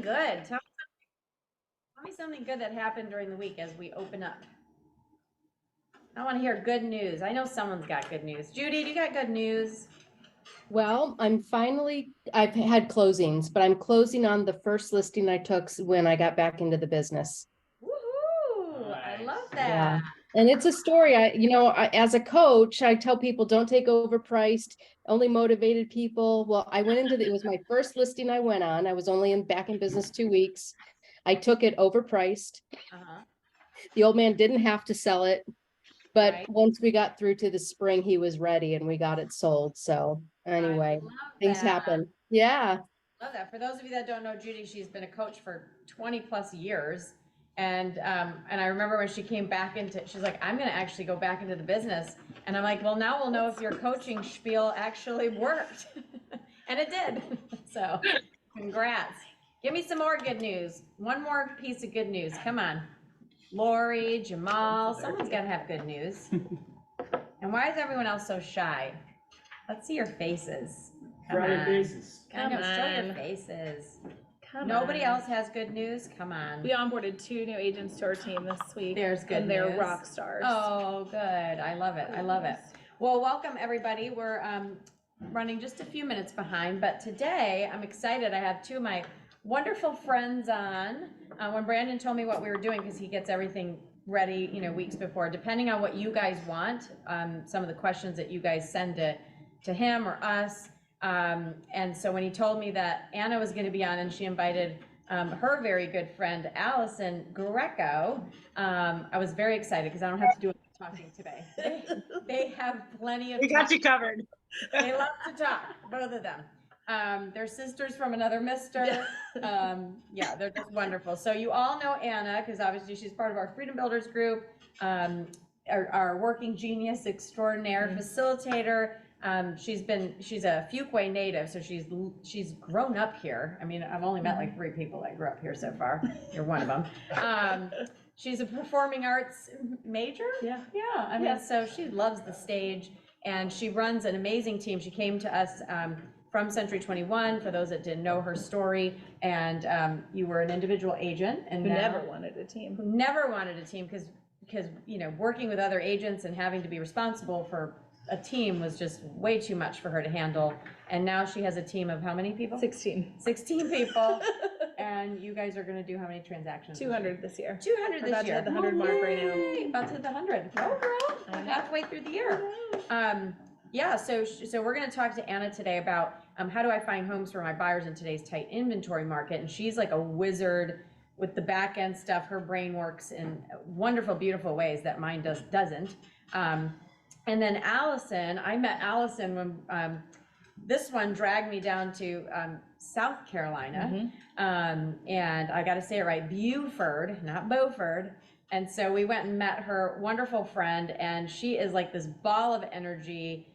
good. Tell me something good that happened during the week as we open up. I want to hear good news. I know someone's got good news. Judy, do you got good news? Well, I've had closings, but I'm closing on the first listing I took when I got back into the business. Woohoo! Nice. I love Yeah. that. And it's a story. As a coach, I tell people don't take overpriced, only motivated people. Well, it was my first listing I went on. I was only back in business 2 weeks. I took it overpriced. Uh-huh. The old man didn't have to sell it. But Right. once we got through to the spring, he was ready and we got it sold. So anyway, I love things that. happen. Yeah. Love that. For those of you that don't know Judy, she's been a coach for 20 plus years. And I remember when she came back she's like, I'm going to actually go back into the business. And I'm like, well, now we'll know if your coaching spiel actually worked. And it did. So congrats. Give me some more good news. One more piece of good news. Come on. Lori, Jamal, someone's got to have good news. And why is everyone else so shy? Let's see your faces. Come Bright on. faces. I know, Come show your on. faces. Come Nobody on. else has good news? Come on. We onboarded 2 new agents to our team this week. There's good and they're news. rock stars. Oh, good. I love it. I love it. Well, welcome everybody. We're running just a few minutes behind, but today I'm excited. I have 2 of my wonderful friends on. When Brandon told me what we were doing, because he gets everything ready, weeks before, depending on what you guys want, some of the questions that you guys send to him or us. And so when he told me that Anna was going to be on and she invited her very good friend, Allison Greco, I was very excited because I don't have to do any talking today. They have plenty of We got you covered. They love to talk, both of them. They're sisters from another mister. Yeah, they're just wonderful. So you all know Anna, because obviously she's part of our Freedom Builders group, our working genius extraordinaire facilitator. She's a Fuquay native, so she's grown up here. I mean, I've only met like 3 people that grew up here so far. You're one of them. She's a performing arts major. Yeah. Yeah. I mean, so she loves the stage, and she runs an amazing team. She came to us from Century 21, for those that didn't know her story, and you were an individual agent, and Who now, never wanted a team. who never wanted a team because working with other agents and having to be responsible for a team was just way too much for her to handle. And now she has a team of how many people? 16. 16 people. And you guys are going to do how many transactions? 200 this year. 200 We're this about to year. hit the 100 mark right now. Yay, about to hit the 100. Oh, girl, we're halfway through the year. Yeah, so we're going to talk to Anna today about how do I find homes for my buyers in today's tight inventory market. And she's like a wizard with the back end stuff. Her brain works in wonderful, beautiful ways that mine doesn't. And then Allison, I met Allison when this one dragged me down to South Carolina. And I got to say it right, Beaufort, not Beaufort. And so we went and met her wonderful friend, and she is like this ball of energy,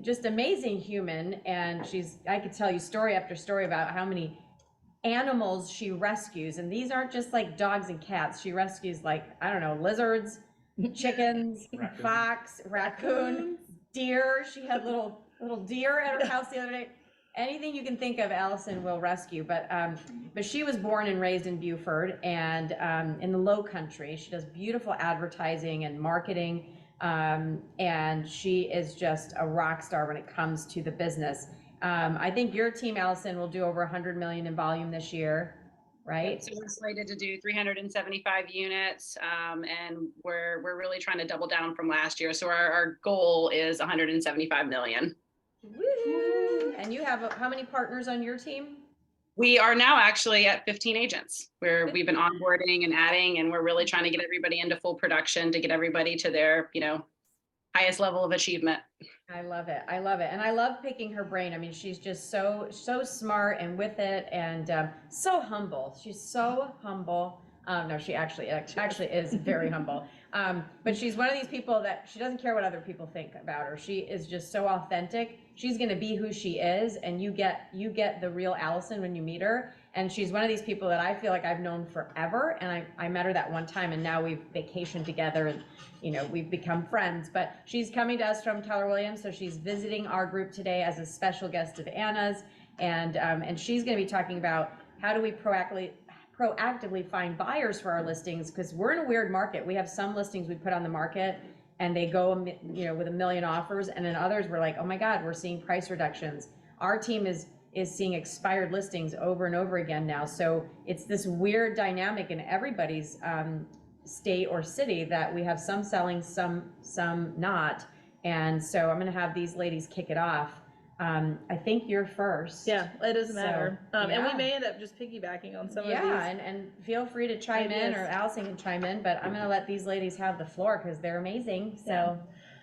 just amazing human. And I could tell you story after story about how many animals she rescues. And these aren't just like dogs and cats. She rescues like, I don't know, lizards, chickens, fox, raccoon, deer. She had little deer at her house the other day. Anything you can think of, Allison will rescue. But she was born and raised in Beaufort and in the Low Country. She does beautiful advertising and marketing, and she is just a rock star when it comes to the business. I think your team, Allison, will do over 100 million in volume this year, right? So we're slated to do 375 units, and we're really trying to double down from last year. So our goal is 175 million. Woo! And you have how many partners on your team? We are now actually at 15 agents where we've been onboarding and adding, and we're really trying to get everybody into full production to get everybody to their, highest level of achievement. I love it. I love it. And I love picking her brain. I mean, she's just so smart and with it, and so humble. She's so humble. No, she actually is very humble. But she's one of these people that she doesn't care what other people think about her. She is just so authentic. She's going to be who she is, and you get the real Allison when you meet her. And she's one of these people that I feel like I've known forever. And I met her that one time, and now we've vacationed together, and we've become friends. But she's coming to us from Keller Williams, so she's visiting our group today as a special guest of Anna's, and she's going to be talking about how do we proactively find buyers for our listings? Because we're in a weird market. We have some listings we put on the market and they go, with 1 million offers, and then others we're like, oh my God, we're seeing price reductions. Our team is seeing expired listings over and over again now. So it's this weird dynamic in everybody's state or city that we have some selling, some not. And so I'm gonna have these ladies kick it off. I think you're first. Yeah, it doesn't matter. And yeah. we may end up just piggybacking on some of Yeah, these. and feel free to chime in, or ideas. Allison can chime in, but I'm gonna let these ladies have the floor because they're amazing, so.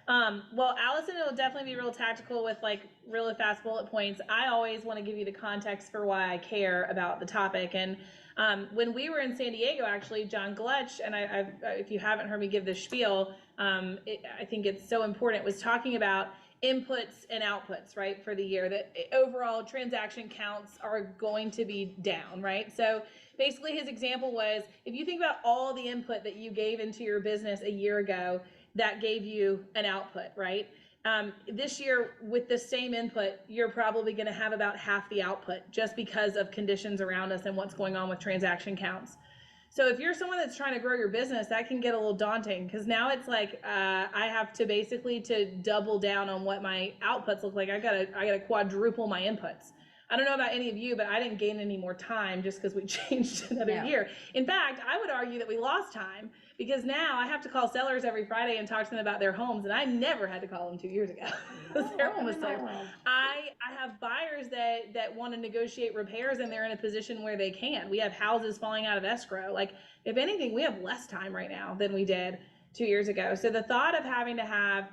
Well, Allison will definitely be real tactical with like really fast bullet points. I always want to give you the context for why I care about the topic. And when we were in San Diego, actually, John Glutch, and if you haven't heard me give this spiel, I think it's so important, was talking about inputs and outputs, right, for the year, that overall transaction counts are going to be down, right? So basically his example was, if you think about all the input that you gave into your business a year ago, that gave you an output, right? This year with the same input, you're probably going to have about half the output just because of conditions around us and what's going on with transaction counts. So if you're someone that's trying to grow your business, that can get a little daunting, because now it's like I have to basically to double down on what my outputs look like. I gotta quadruple my inputs. I don't know about any of you, but I didn't gain any more time just because we changed another year. In fact, I would argue that we lost time, because now I have to call sellers every Friday and talk to them about their homes, and I never had to call them 2 years ago. Their home was sold. I have buyers that want to negotiate repairs, and they're in a position where they can. We have houses falling out of escrow. Like, if anything, we have less time right now than we did 2 years ago. So the thought of having to have,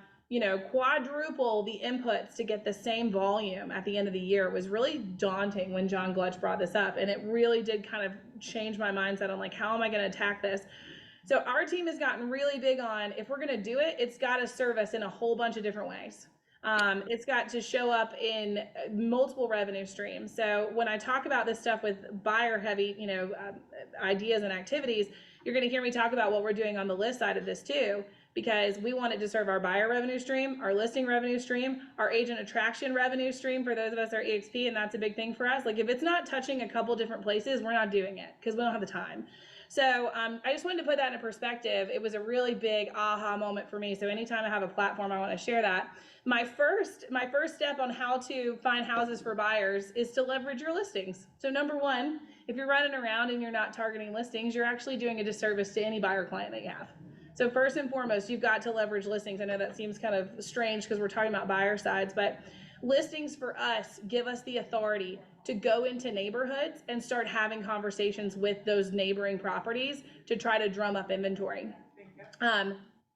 quadruple the inputs to get the same volume at the end of the year was really daunting when John Glutch brought this up. And it really did kind of change my mindset on like, how am I going to attack this? So our team has gotten really big on, if we're going to do it, it's got to serve us in a whole bunch of different ways. It's got to show up in multiple revenue streams. So when I talk about this stuff with buyer heavy, ideas and activities, you're going to hear me talk about what we're doing on the list side of this too, because we want it to serve our buyer revenue stream, our listing revenue stream, our agent attraction revenue stream for those of us that are EXP, and that's a big thing for us. Like, if it's not touching a couple different places, we're not doing it because we don't have the time. So I just wanted to put that in perspective. It was a really big aha moment for me. So anytime I have a platform, I want to share that. My first step on how to find houses for buyers is to leverage your listings. So number one, if you're running around and you're not targeting listings, you're actually doing a disservice to any buyer client that you have. So first and foremost, you've got to leverage listings. I know that seems kind of strange because we're talking about buyer sides, but listings for us give us the authority to go into neighborhoods and start having conversations with those neighboring properties to try to drum up inventory.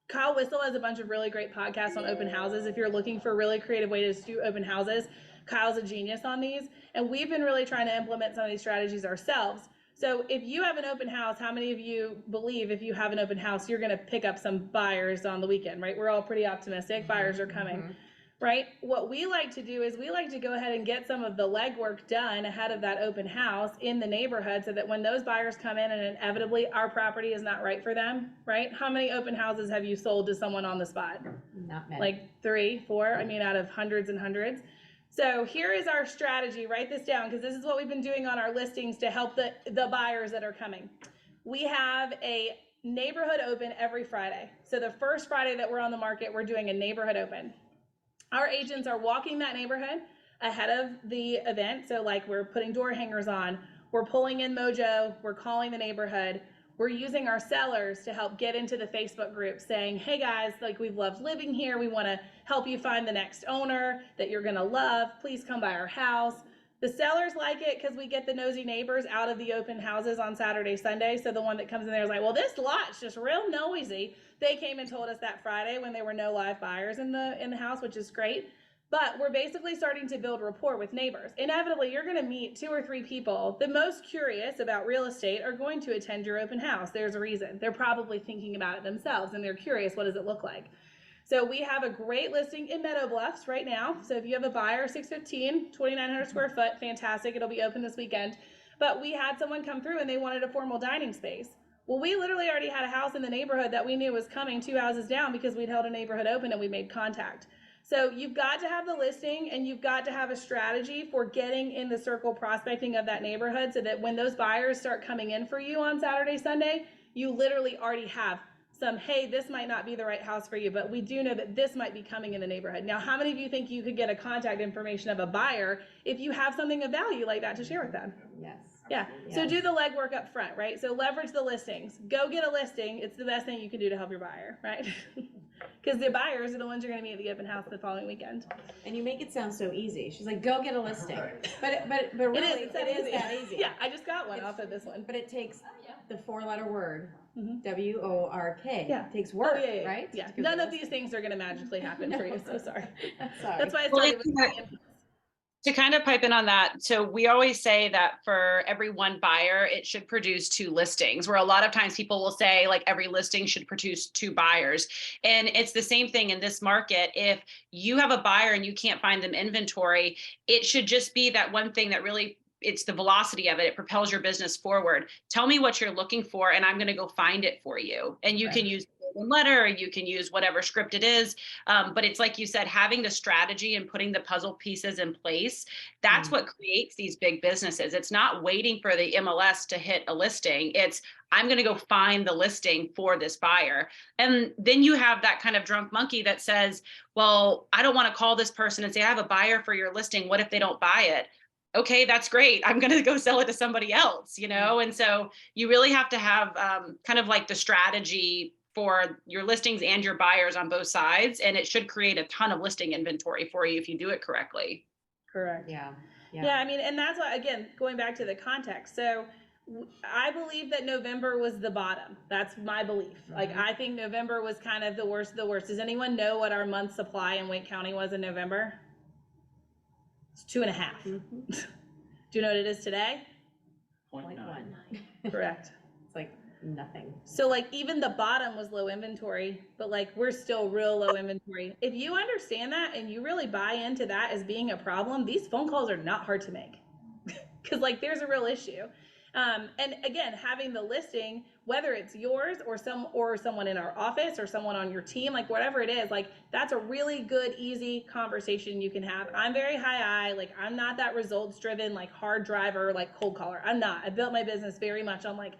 Kyle Whistle has a bunch of really great podcasts on open houses. If you're looking for really creative ways to do open houses, Kyle's a genius on these. And we've been really trying to implement some of these strategies ourselves. So if you have an open house, how many of you believe if you have an open house, you're going to pick up some buyers on the weekend, right? We're all pretty optimistic. Buyers are coming. Right? What we like to do is we like to go ahead and get some of the legwork done ahead of that open house in the neighborhood, so that when those buyers come in and inevitably our property is not right for them, right? How many open houses have you sold to someone on the spot? Not many. Like 3, 4, out of hundreds and hundreds. So here is our strategy. Write this down, because this is what we've been doing on our listings to help the buyers that are coming. We have a neighborhood open every Friday. So the first Friday that we're on the market, we're doing a neighborhood open. Our agents are walking that neighborhood ahead of the event. So like, we're putting door hangers on, we're pulling in Mojo, we're calling the neighborhood, we're using our sellers to help get into the Facebook group saying, hey guys, like, we've loved living here. We want to help you find the next owner that you're going to love. Please come by our house. The sellers like it because we get the nosy neighbors out of the open houses on Saturday, Sunday. So the one that comes in there is like, well, this lot's just real noisy. They came and told us that Friday when there were no live buyers in the house, which is great. But we're basically starting to build rapport with neighbors. Inevitably, you're going to meet 2 or 3 people. The most curious about real estate are going to attend your open house. There's a reason. They're probably thinking about it themselves, and they're curious, what does it look like? So we have a great listing in Meadow Bluffs right now. So if you have a buyer, 615, 2,900 square foot, fantastic. It'll be open this weekend. But we had someone come through and they wanted a formal dining space. Well, we literally already had a house in the neighborhood that we knew was coming 2 houses down because we'd held a neighborhood open and we made contact. So you've got to have the listing and you've got to have a strategy for getting in the circle prospecting of that neighborhood so that when those buyers start coming in for you on Saturday, Sunday, you literally already have some, hey, this might not be the right house for you, but we do know that this might be coming in the neighborhood. Now, how many of you think you could get a contact information of a buyer if you have something of value like that to share with them? Yes. Yeah. So Yes. do the legwork up front, right? So leverage the listings. Go get a listing. It's the best thing you can do to help your buyer, right? Because the buyers are the ones you're going to meet at the open house the following weekend. And you make it sound so easy. She's like, go get a listing. But really, It's it is that easy. Yeah, I just got one off of this one. But it takes the 4-letter word, Mhm. WORK. Yeah. It takes work, Oh, yeah. right? Yeah. To go None get of a these things are going to magically happen for you. So sorry. listing. Sorry. That's why I Well, started with to kind of pipe in on that, so we always say that for every one buyer, it should produce 2 listings, where a lot of times people will say like every listing should produce 2 buyers. And it's the same thing in this market. If you have a buyer and you can't find them inventory, it should just be that one thing that really, it's the velocity of it. It propels your business forward. Tell me what you're looking for and I'm going to go find it for you. And you Right. can use a letter, or you can use whatever script it is. But it's like you said, having the strategy and putting the puzzle pieces in place, that's what creates these big businesses. It's not waiting for the MLS to hit a listing. It's, I'm going to go find the listing for this buyer. And then you have that kind of drunk monkey that says, well, I don't want to call this person and say, I have a buyer for your listing. What if they don't buy it? Okay, that's great. I'm going to go sell it to somebody else, you know? And so you really have to have kind of like the strategy for your listings and your buyers on both sides. And it should create a ton of listing inventory for you if you do it correctly. correct. Yeah. Yeah, I mean, and that's why, again, going back to the context. So I believe that November was the bottom. That's my belief. Like, I think November was kind of the worst of the worst. Does anyone know what our month supply in Wake County was in November? It's 2.5. Do you know what it is today? 0.1. Correct. It's like nothing. So like even the bottom was low inventory, but like we're still real low inventory. If you understand that and you really buy into that as being a problem, these phone calls are not hard to make because like there's a real issue. And again, having the listing, whether it's yours or someone in our office or someone on your team, like whatever it is, like that's a really good, easy conversation you can have. I'm very high I, like I'm not that results driven, like hard driver, like cold caller. I'm not. I built my business very much on like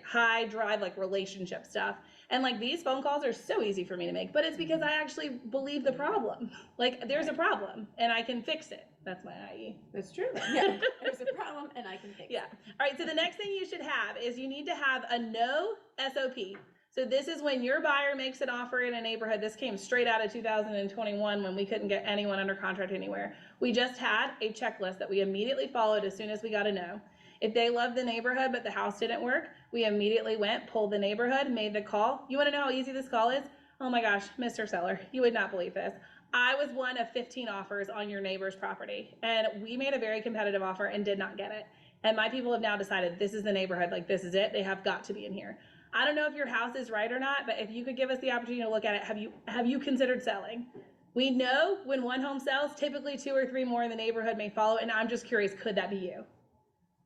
high drive, like relationship stuff. And like these phone calls are so easy for me to make, but it's because I actually believe the problem. Like there's a problem and I can fix it. That's my IE. That's true. Yeah. There's a problem and I can fix Yeah. it. All right. So the next thing you should have is you need to have a no SOP. So this is when your buyer makes an offer in a neighborhood. This came straight out of 2021 when we couldn't get anyone under contract anywhere. We just had a checklist that we immediately followed as soon as we got a no. If they loved the neighborhood, but the house didn't work, we immediately went, pulled the neighborhood, made the call. You want to know how easy this call is? Oh my gosh, Mr. Seller, you would not believe this. I was one of 15 offers on your neighbor's property, and we made a very competitive offer and did not get it. And my people have now decided this is the neighborhood, like this is it. They have got to be in here. I don't know if your house is right or not, but if you could give us the opportunity to look at it, have you considered selling? We know when one home sells, typically 2 or 3 more in the neighborhood may follow, and I'm just curious, could that be you?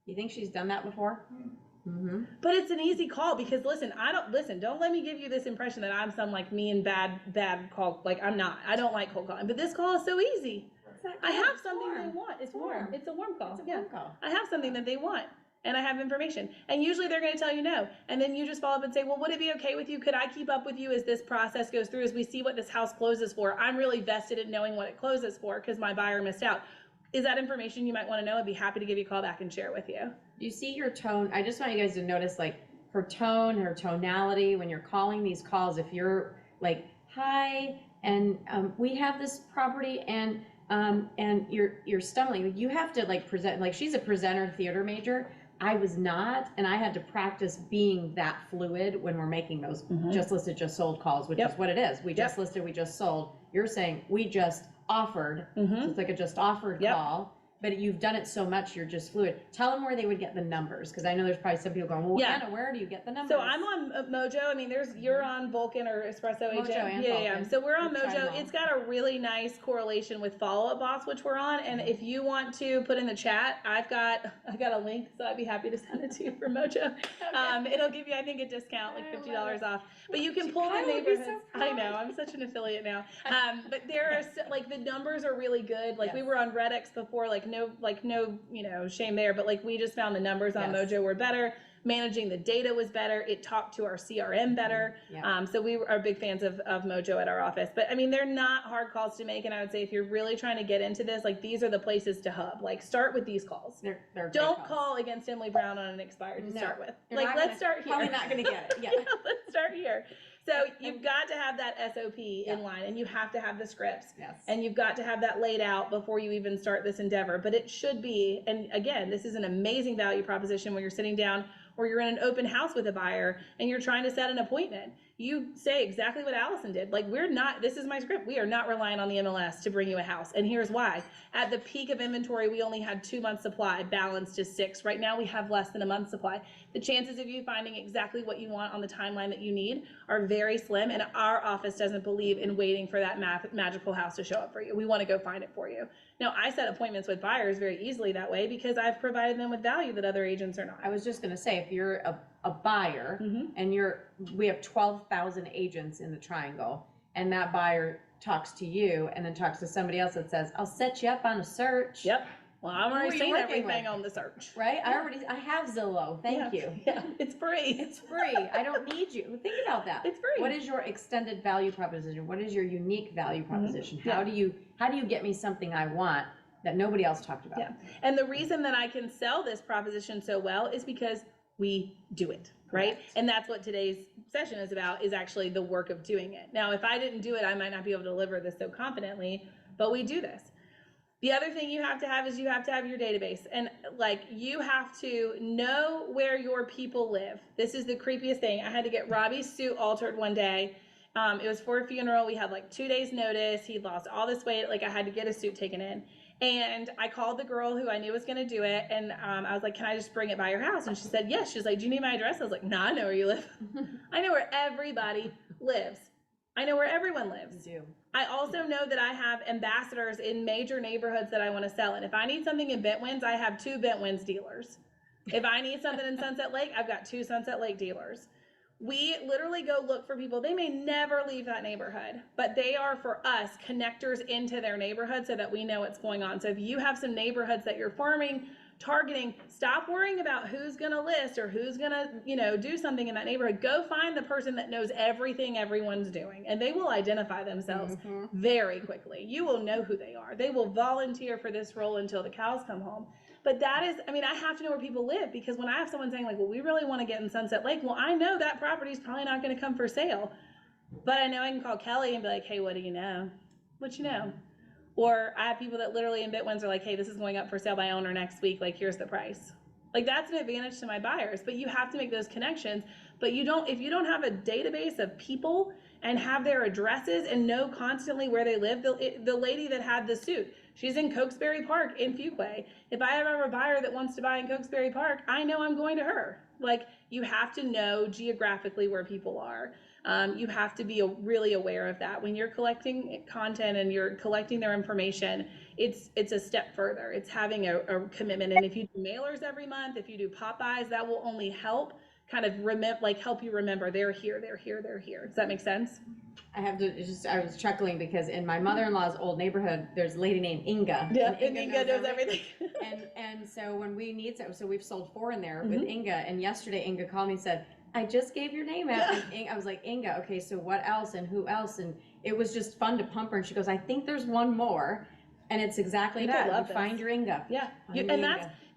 You think she's done that before? Mm-hmm. But it's an easy call because don't let me give you this impression that I'm some like mean, bad call. Like I'm not, I don't like cold calling, but this call is so easy. I have something they want. It's warm. It's a warm call. It's a warm call. I have something that they want and I have information. And usually they're going to tell you no. And then you just follow up and say, well, would it be okay with you? Could I keep up with you as this process goes through, as we see what this house closes for? I'm really vested in knowing what it closes for because my buyer missed out. Is that information you might want to know? I'd be happy to give you a call back and share it with you. You see your tone. I just want you guys to notice like her tone, her tonality when you're calling these calls. If you're like, hi, and we have this property and you're stumbling, you have to like present, like she's a presenter theater major. I was not, and I had to practice being that fluid when we're making those just listed, just sold calls, which is what it is. We just listed, we just sold. You're saying we just offered, so it's like a just offered call. but you've done it so much, you're just fluid. Tell them where they would get the numbers, because I know there's probably some people going, well, Yeah. Anna, where do you get the numbers? So I'm on Mojo. I mean, you're on Vulcan or Espresso Mojo Agent. and Yeah. Vulcan. So we're on We've tried them Mojo. all. It's got a really nice correlation with Follow Up Boss, which we're on. And if you want to put in the chat, I've got a link, so I'd be happy to send it to you for Mojo. It'll give you, I think, a discount, like $50 off. But you can pull the I would be so neighborhoods. proud. I know, I'm such an affiliate now. But there are like the numbers are really good. Like we Yes. were on Redx before, like no, shame there. But like we just found the numbers on Yes. Mojo were better. Managing the data was better. It talked to our CRM better. Yeah. So we are big fans of Mojo at our office. But I mean, they're not hard calls to make. And I would say if you're really trying to get into this, like these are the places to hub. Like start with these calls. They're great Don't calls. call against Emily Brown on an expired to No, start with. You're Like not let's gonna- start here. Probably not going to get it. Yeah. Let's start here. So you've got to have that SOP in line, and you have to have the scripts. Yes. And you've got to have that laid out before you even start this endeavor. But it should be, and again, this is an amazing value proposition when you're sitting down or you're in an open house with a buyer and you're trying to set an appointment. You say exactly what Allison did. Like, this is my script. We are not relying on the MLS to bring you a house. And here's why. At the peak of inventory, we only had 2 months supply, balanced to 6. Right now, we have less than a month supply. The chances of you finding exactly what you want on the timeline that you need are very slim. And our office doesn't believe in waiting for that magical house to show up for you. We want to go find it for you. Now, I set appointments with buyers very easily that way because I've provided them with value that other agents are not. I was just going to say, if you're a buyer and we have 12,000 agents in the triangle, and that buyer talks to you and then talks to somebody else that says, I'll set you up on a search. Yep. Well, I'm Who are already you saying working everything with? on the search. Right? I have Zillow. Thank you. Yeah, it's free. It's free. I don't need you. Think about that. It's free. What is your extended value proposition? What is your unique value proposition? Yeah. How do you get me something I want that nobody else talked about? Yeah. And the reason that I can sell this proposition so well is because we do it, right? Correct. And that's what today's session is about, is actually the work of doing it. Now, if I didn't do it, I might not be able to deliver this so confidently, but we do this. The other thing you have to have is you have to have your database. And like, you have to know where your people live. This is the creepiest thing. I had to get Robbie's suit altered one day. It was for a funeral. We had like 2 days notice. He'd lost all this weight. Like, I had to get a suit taken in. And I called the girl who I knew was going to do it. And I was like, can I just bring it by your house? And she said, yes. She's like, do you need my address? I was like, nah, I know where you live. I know where everybody lives. I know where everyone lives. You do. I also know that I have ambassadors in major neighborhoods that I want to sell in. If I need something in Bentwins, I have 2 Bentwins dealers. If I need something in Sunset Lake, I've got 2 Sunset Lake dealers. We literally go look for people. They may never leave that neighborhood, but they are, for us, connectors into their neighborhood so that we know what's going on. So if you have some neighborhoods that you're farming, targeting, stop worrying about who's going to list or who's going to, do something in that neighborhood. Go find the person that knows everything everyone's doing, and they will identify themselves very quickly. You will know who they are. They will volunteer for this role until the cows come home. But that is, I have to know where people live, because when I have someone saying like, well, we really want to get in Sunset Lake, well, I know that property is probably not going to come for sale, but I know I can call Kelly and be like, hey, what do you know? What you know? Or I have people that literally in Bitwins are like, hey, this is going up for sale by owner next week. Like, here's the price. Like, that's an advantage to my buyers, but you have to make those connections. But if you don't have a database of people and have their addresses and know constantly where they live, the lady that had the suit, she's in Cokesbury Park in Fuquay. If I ever have a buyer that wants to buy in Cokesbury Park, I know I'm going to her. Like, you have to know geographically where people are. You have to be really aware of that. When you're collecting content and you're collecting their information, it's a step further. It's having a commitment. And if you do mailers every month, if you do pop-bys, that will only help kind of help you remember they're here, they're here, they're here. Does that make sense? I was chuckling because in my mother-in-law's old neighborhood, there's a lady named Inga. Yeah, and Inga knows everything. and so when we need so we've sold 4 in there with Inga, and yesterday Inga called me and said, I just gave your name out. And I was like, Inga, okay, so what else and who else? And it was just fun to pump her. And she goes, I think there's one more. And it's exactly People that. love You find your Inga. Yeah, and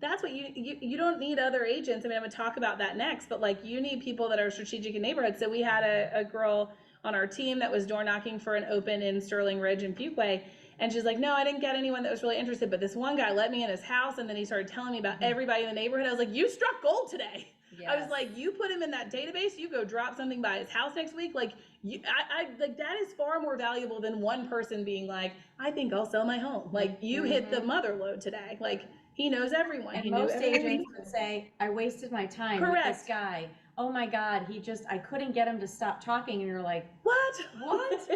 that's what you don't need other agents. I'm going to talk about that next, but like, you need people that are strategic in neighborhoods. So we had a girl on our team that was door knocking for an open in Sterling Ridge and Fuquay. And she's like, no, I didn't get anyone that was really interested, but this one guy let me in his house, and then he started telling me about everybody in the neighborhood. I was like, you struck gold today. I was like, you put him in that database, you go drop something by his house next week. Like I like that is far more valuable than one person being like, I think I'll sell my home. Like you hit the mother lode today. Like he knows everyone. And He most knew everyone. agents would say, I wasted my time with Correct. this guy. Oh my God, I couldn't get him to stop talking. And you're like, What?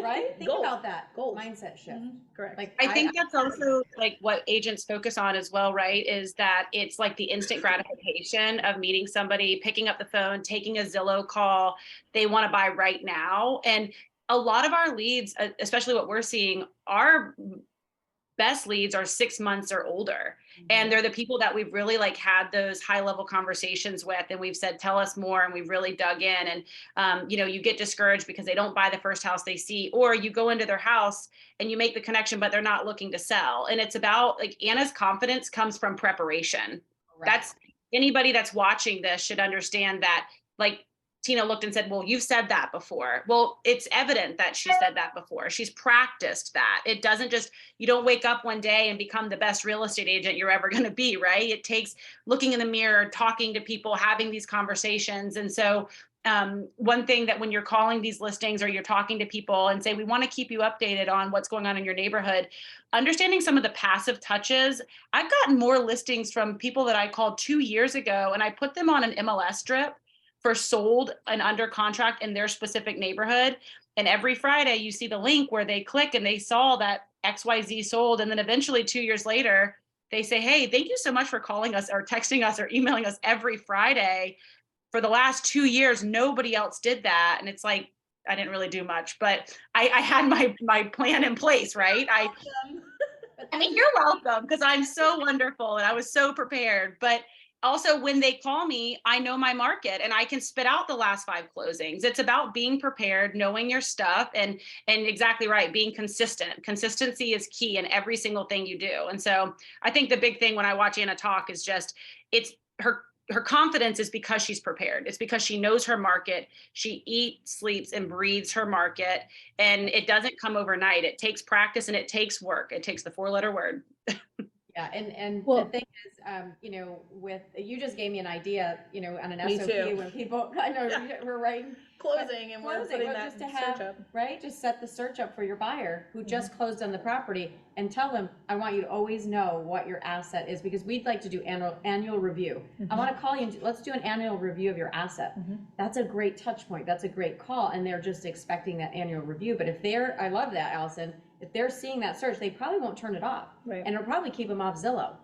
right? Think Gold. about that Gold. mindset shift. Correct. Like I think that's also like what agents focus on as well, right? Is that it's like the instant gratification of meeting somebody, picking up the phone, taking a Zillow call. They want to buy right now. And a lot of our leads, especially what we're seeing, our best leads are 6 months or older. And they're the people that we've really like had those high level conversations with. And we've said, tell us more. And we've really dug in. And, you get discouraged because they don't buy the first house they see, or you go into their house and you make the connection, but they're not looking to sell. And it's about like Anna's confidence comes from preparation. That's anybody that's watching this should understand that, like, Tina looked and said, well, you've said that before. Well, it's evident that she said that before. She's practiced that. It doesn't just, you don't wake up one day and become the best real estate agent you're ever going to be, right? It takes looking in the mirror, talking to people, having these conversations. And so one thing that when you're calling these listings or you're talking to people and say, we want to keep you updated on what's going on in your neighborhood, understanding some of the passive touches. I've gotten more listings from people that I called 2 years ago, and I put them on an MLS strip for sold and under contract in their specific neighborhood. And every Friday you see the link where they click and they saw that XYZ sold. And then eventually 2 years later, they say, hey, thank you so much for calling us or texting us or emailing us every Friday. For the last 2 years, nobody else did that. And it's like, I didn't really do much, but I had my plan in place, right? I mean, you're welcome, because I'm so wonderful and I was so prepared. But also when they call me, I know my market and I can spit out the last 5 closings. It's about being prepared, knowing your stuff, and exactly right, being consistent. Consistency is key in every single thing you do. And so I think the big thing when I watch Anna talk is just, it's her confidence is because she's prepared. It's because she knows her market. She eats, sleeps, and breathes her market. And it doesn't come overnight. It takes practice and it takes work. It takes the 4-letter word. Yeah, and Well- the thing is, with you just gave me an idea, on an Me SOP too. when people, I know we're writing Closing and we're putting well, that just to search have, up. right? Just set the search up for your buyer who just closed on the property and tell them, I want you to always know what your asset is, because we'd like to do annual review. I want to call you and let's do an annual review of your asset. That's a great touch point. That's a great call. And they're just expecting that annual review. But if I love that, Allison, if they're seeing that search, they probably won't turn it off. Right. And it'll probably keep them off Zillow.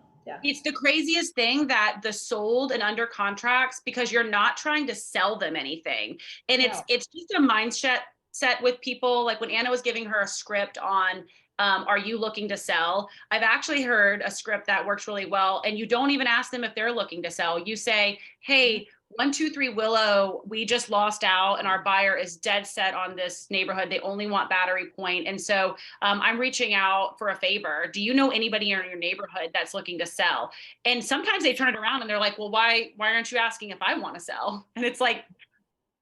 It's the craziest thing that the sold and under contracts, because you're not trying to sell them anything. And it's just a mindset set with people. Like when Anna was giving her a script on, are you looking to sell? I've actually heard a script that works really well. And you don't even ask them if they're looking to sell. You say, hey, 123 Willow, we just lost out and our buyer is dead set on this neighborhood. They only want Battery Point. And so I'm reaching out for a favor. Do you know anybody in your neighborhood that's looking to sell? And sometimes they turn it around and they're like, well, why aren't you asking if I want to sell? And it's like,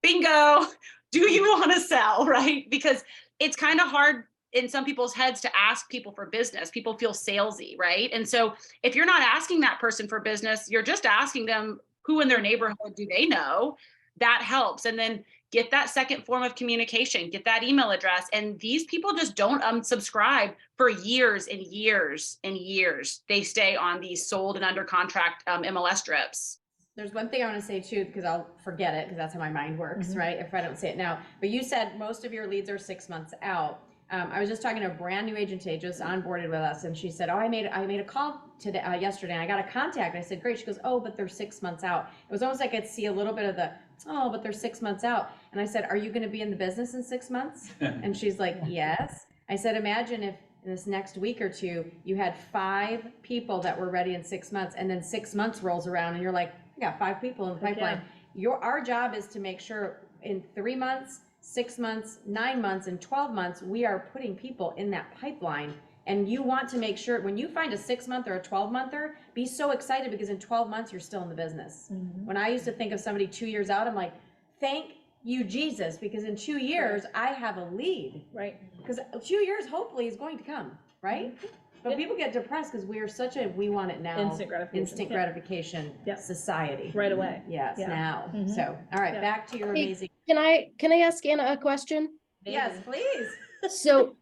bingo, do you want to sell, right? Because it's kind of hard in some people's heads to ask people for business. People feel salesy, right? And so if you're not asking that person for business, you're just asking them who in their neighborhood do they know. That helps. And then get that second form of communication, get that email address. And these people just don't unsubscribe for years and years and years. They stay on these sold and under contract MLS strips. There's one thing I want to say too, because I'll forget it, because that's how my mind works, right? If I don't say it now. But you said most of your leads are 6 months out. I was just talking to a brand new agent today, just onboarded with us, and she said, "Oh, I made a call today, yesterday, and I got a contact." I said, "Great." She goes, "Oh, but they're 6 months out." It was almost like I could see a little bit of the, "Oh, but they're 6 months out." And I said, "Are you going to be in the business in 6 months?" And she's like, "Yes." I said, "Imagine if in this next week or two you had 5 people that were ready in 6 months, and then 6 months rolls around, and you're like, I got 5 people in the pipeline." Our job is to make sure in 3 months, 6 months, 9 months, and 12 months, we are putting people in that pipeline. And you want to make sure when you find a 6-month or a 12-monther, be so excited, because in 12 months, you're still in the business. When I used to think of somebody 2 years out, I'm like, thank you, Jesus, because in 2 years, I have a lead. Right. Because 2 years, hopefully, is going to come, right? But people get depressed because we are such a we want it now, Instant gratification. Yep. society. Right away. Yes, Yeah. now. Mhm. So, all right, Yeah. back to your Hey, amazing. Can I ask Anna a question? Yes, please. So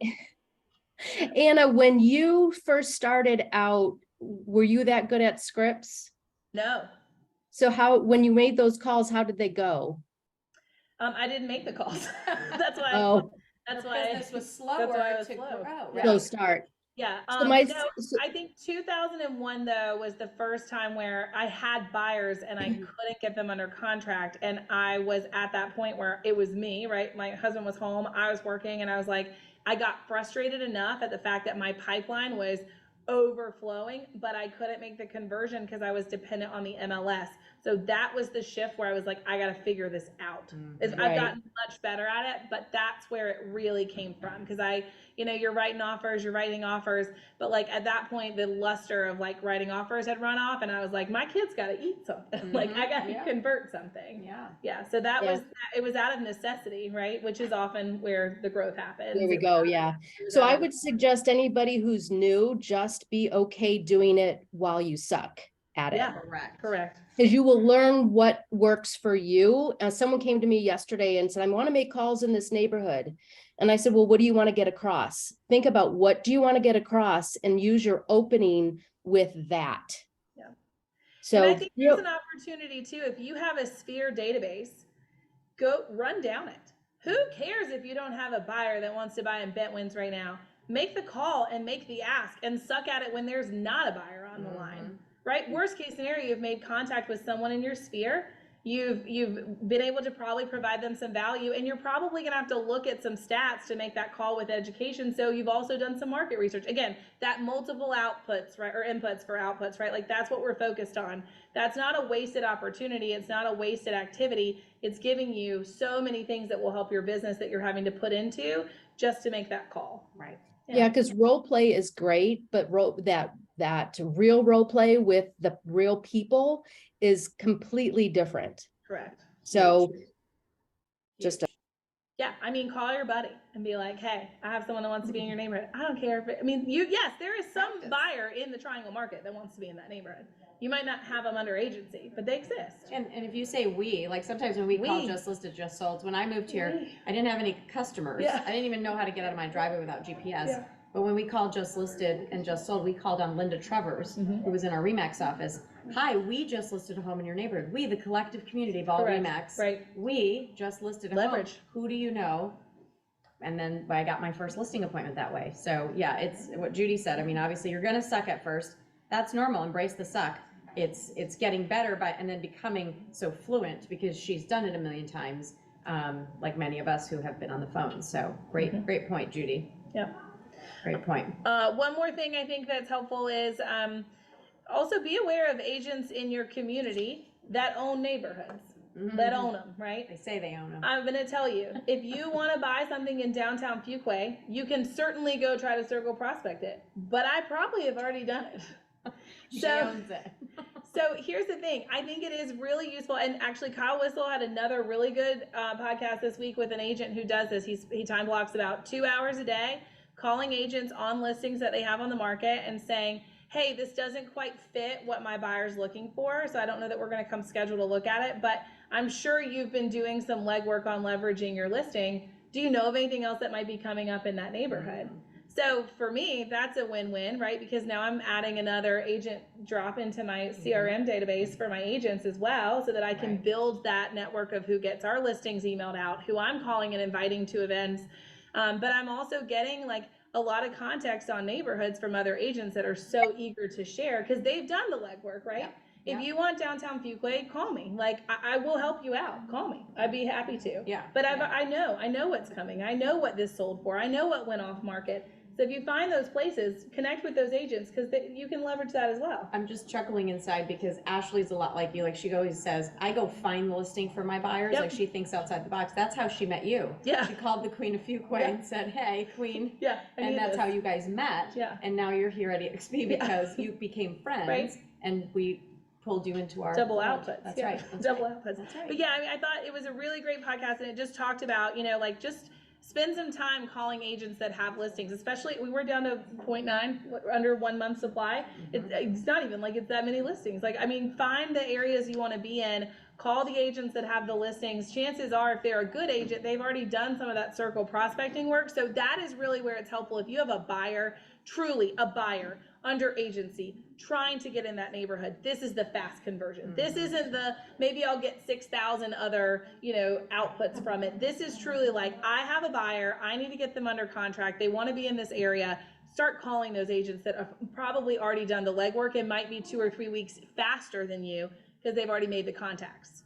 Anna, when you first started out, were you that good at scripts? No. So when you made those calls, how did they go? I didn't make the calls. That's why. Oh, That's Her why business was that's slower why I was to slow. grow. Yeah. slow start. Yeah. So my, No, I think 2001 though was the first time where I had buyers and I couldn't get them under contract, and I was at that point where it was me, right? My husband was home, I was working, and I was like, I got frustrated enough at the fact that my pipeline was overflowing, but I couldn't make the conversion because I was dependent on the MLS. So that was the shift where I was like, I got to figure this out. I've Right. gotten much better at it, but that's where it really came from. Because you're writing offers, but like at that point, the luster of like writing offers had run off, and I was like, my kid's got to eat something. Like I got to convert something. Yeah. Yeah. So that was, it was out of necessity, right? Which is often where the growth happens. There we go. Yeah. So I would suggest anybody who's new, just be okay doing it while you suck at it. Yeah. Correct. Because you will learn what works for you. Someone came to me yesterday and said, I want to make calls in this neighborhood. And I said, well, what do you want to get across? Think about what do you want to get across and use your opening with that. Yeah. So and I think there's an opportunity too. If you have a Sphere database, go run down it. Who cares if you don't have a buyer that wants to buy in Bentwins right now? Make the call and make the ask and suck at it when there's not a buyer on the line. Right? Worst case scenario, you've made contact with someone in your sphere. You've been able to probably provide them some value, and you're probably going to have to look at some stats to make that call with education. So you've also done some market research. Again, that multiple outputs, right, or inputs for outputs, right? Like that's what we're focused on. That's not a wasted opportunity. It's not a wasted activity. It's giving you so many things that will help your business that you're having to put into just to make that call. Right. Yeah, because role play is great, but that real role play with the real people is completely different. Correct. So Just yeah, I mean, call your buddy and be like, hey, I have someone that wants to be in your neighborhood. I don't care if yes, there is some buyer in the Triangle market that wants to be in that neighborhood. You might not have them under agency, but they exist. And if you say we, like sometimes when we call just listed, just sold, when I moved here, I didn't have any customers. Yeah. I didn't even know how to get out of my driveway without GPS. Yeah. But when we called just listed and just sold, we called on Linda Travers, who was in our Remax office. Hi, we just listed a home in your neighborhood. We, the collective community of all Correct. Remax. Right. We just listed a Leverage. home. Who do you know? And then I got my first listing appointment that way. So yeah, it's what Judy said. I mean, obviously you're gonna suck at first. That's normal. Embrace the suck. It's getting better and then becoming so fluent because she's done it a million times, like many of us who have been on the phone. So great point, Judy. Yeah. Great point. One more thing I think that's helpful is also be aware of agents in your community that own neighborhoods, that own them, right? They say they own them. I'm going to tell you, if you want to buy something in downtown Fuquay, you can certainly go try to circle prospect it, but I probably have already done it. She owns it. So here's the thing. I think it is really useful. And actually Kyle Whistle had another really good podcast this week with an agent who does this. He time blocks about 2 hours a day, calling agents on listings that they have on the market and saying, hey, this doesn't quite fit what my buyer's looking for. So I don't know that we're going to come schedule to look at it, but I'm sure you've been doing some legwork on leveraging your listing. Do you know of anything else that might be coming up in that neighborhood? So for me, that's a win-win, right? Because now I'm adding another agent drop into my CRM database for my agents as well, so that I can build that network of who gets our listings emailed out, who I'm calling and inviting to events. But I'm also getting like a lot of context on neighborhoods from other agents that are so eager to share because they've done the legwork, right? If you want downtown Fuquay, call me. Like I will help you out. Call me. I'd be happy to. Yeah. But I know what's coming. I know what this sold for. I know what went off market. So if you find those places, connect with those agents because you can leverage that as well. I'm just chuckling inside because Ashley's a lot like you. Like she always says, I go find the listing for my buyers. Like she thinks outside the box. That's how she met you. Yeah. She called the Queen of Fuquay and said, hey, Queen. Yeah. And that's how you guys met. Yeah. And now you're here at EXP because you became friends and we pulled you into our double fold. outputs. That's right. That's double right. outputs. That's right. But yeah, I mean, I thought it was a really great podcast and it just talked about, like just spend some time calling agents that have listings, especially we were down to 0.9, under 1 month supply. It's not even like it's that many listings. Like, I mean, find the areas you want to be in, call the agents that have the listings. Chances are, if they're a good agent, they've already done some of that circle prospecting work. So that is really where it's helpful. If you have a buyer, truly a buyer under agency, trying to get in that neighborhood, this is the fast conversion. This isn't the, maybe I'll get 6,000 other, outputs from it. This is truly like, I have a buyer, I need to get them under contract. They want to be in this area. Start calling those agents that have probably already done the legwork. It might be 2 or 3 weeks faster than you because they've already made the contacts.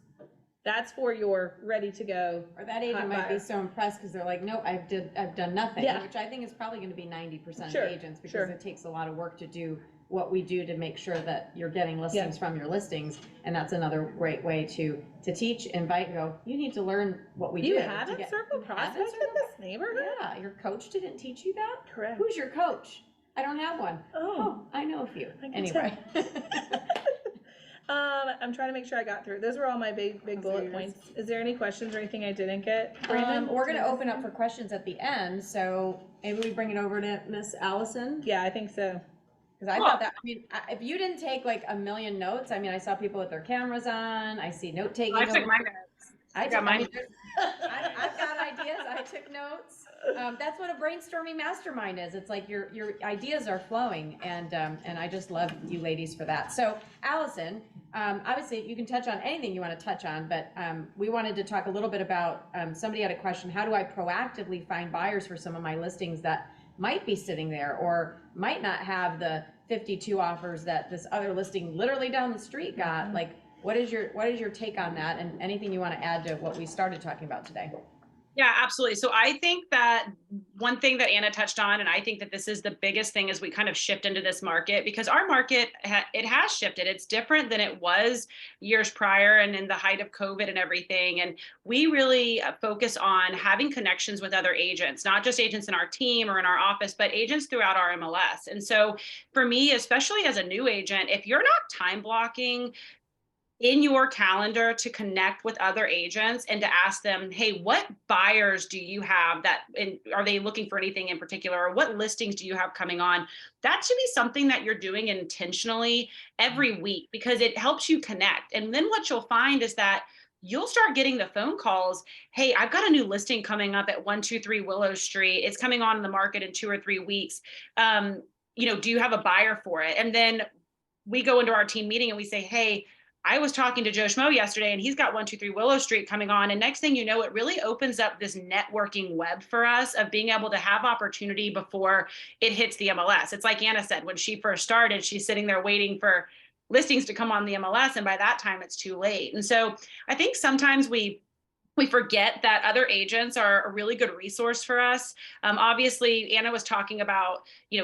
That's for your ready to go. Or that agent might be so impressed because they're like, nope, I've done nothing, Yeah. which I think is probably going to be 90% Sure, of agents, because sure. it takes a lot of work to do what we do to make sure that you're getting listings from your listings. And that's another great way to teach, invite, go, you need to learn what we do. You to haven't get- circle you haven't prospected circle- this neighborhood? Yeah, your coach didn't teach you that? Correct. Who's your coach? I don't have one. Oh. I know a few. I can Anyway. I'm trying to make sure I got through. Those were all my big bullet yours. points. Is there any questions or anything I didn't get? Brandon? We're going to open up for questions at the end, so maybe we bring it over to Miss Allison. Yeah, I think so. Because I thought that, if you didn't take like a million notes, I saw people with their cameras on, I see note taking. I took my notes. I've got mine. got ideas, I took notes. That's what a brainstorming mastermind is. It's like your ideas are flowing, and I just love you ladies for that. So Allison, obviously you can touch on anything you want to touch on, but we wanted to talk a little bit about, somebody had a question, how do I proactively find buyers for some of my listings that might be sitting there or might not have the 52 offers that this other listing literally down the street got? Like, what is your take on that, and anything you want to add to what we started talking about today? Yeah, absolutely. So I think that one thing that Anna touched on, and I think that this is the biggest thing as we kind of shift into this market, because our market, it has shifted. It's different than it was years prior and in the height of COVID and everything. And we really focus on having connections with other agents, not just agents in our team or in our office, but agents throughout our MLS. And so for me, especially as a new agent, if you're not time blocking in your calendar to connect with other agents and to ask them, hey, what buyers do you have that, and are they looking for anything in particular, or what listings do you have coming on? That should be something that you're doing intentionally every week, because it helps you connect. And then what you'll find is that you'll start getting the phone calls. Hey, I've got a new listing coming up at 123 Willow Street. It's coming on the market in 2 or 3 weeks. Do you have a buyer for it? And then we go into our team meeting and we say, hey, I was talking to Joe Schmo yesterday and he's got 123 Willow Street coming on. And next thing you know, it really opens up this networking web for us of being able to have opportunity before it hits the MLS. It's like Anna said, when she first started, she's sitting there waiting for listings to come on the MLS. And by that time it's too late. And so I think sometimes we forget that other agents are a really good resource for us. Obviously, Anna was talking about,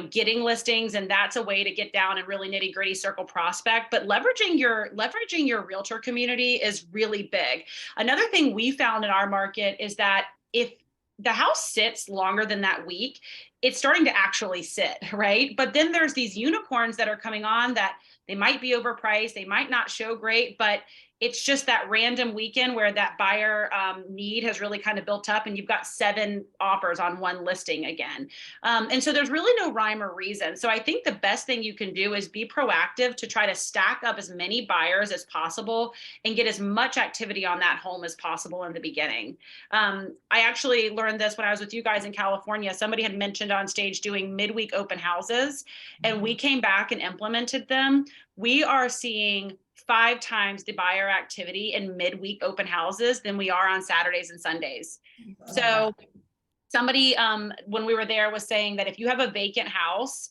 getting listings, and that's a way to get down and really nitty gritty circle prospect, but leveraging your realtor community is really big. Another thing we found in our market is that if the house sits longer than that week, it's starting to actually sit, right? But then there's these unicorns that are coming on that they might be overpriced, they might not show great, but it's just that random weekend where that buyer need has really kind of built up and you've got 7 offers on one listing again. And so there's really no rhyme or reason. So I think the best thing you can do is be proactive to try to stack up as many buyers as possible and get as much activity on that home as possible in the beginning. I actually learned this when I was with you guys in California. Somebody had mentioned on stage doing midweek open houses, and we came back and implemented them. We are seeing 5 times the buyer activity in midweek open houses than we are on Saturdays and Sundays. So somebody, when we were there, was saying that if you have a vacant house,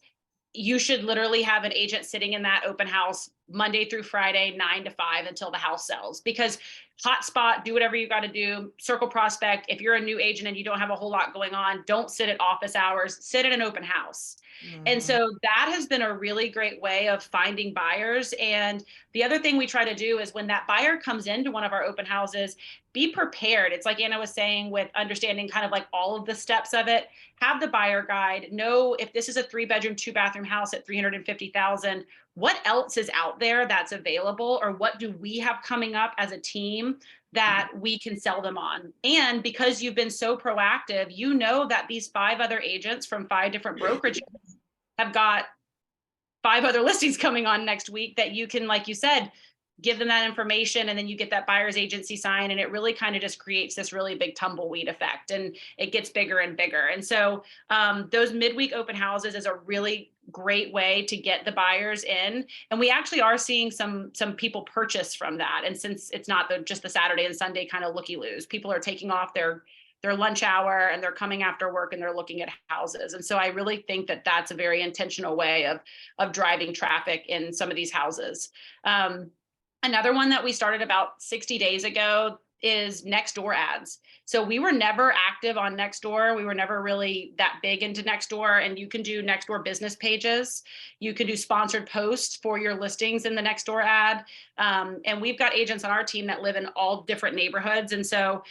you should literally have an agent sitting in that open house Monday through Friday, 9 to 5 until the house sells, because hotspot, do whatever you got to do, circle prospect. If you're a new agent and you don't have a whole lot going on, don't sit at office hours, sit at an open house. And so that has been a really great way of finding buyers. And the other thing we try to do is when that buyer comes into one of our open houses, be prepared. It's like Anna was saying, with understanding kind of like all of the steps of it. Have the buyer guide. Know if this is a 3-bedroom, 2-bathroom house at $350,000, what else is out there that's available, or what do we have coming up as a team that we can sell them on. And because you've been so proactive, you know that these 5 other agents from 5 different brokerages have got 5 other listings coming on next week that you can, like you said, give them that information, and then you get that buyer's agency sign, and it really kind of just creates this really big tumbleweed effect, and it gets bigger and bigger. And so those midweek open houses is a really great way to get the buyers in, and we actually are seeing some people purchase from that. And since it's not just the Saturday and Sunday kind of looky-loos, people are taking off their lunch hour and they're coming after work and they're looking at houses. And so I really think that that's a very intentional way of driving traffic in some of these houses. Another one that we started about 60 days ago is Nextdoor ads. So we were never active on Nextdoor. We were never really that big into Nextdoor, and you can do Nextdoor business pages. You can do sponsored posts for your listings in the Nextdoor ad. And we've got agents on our team that live in all different neighborhoods. And so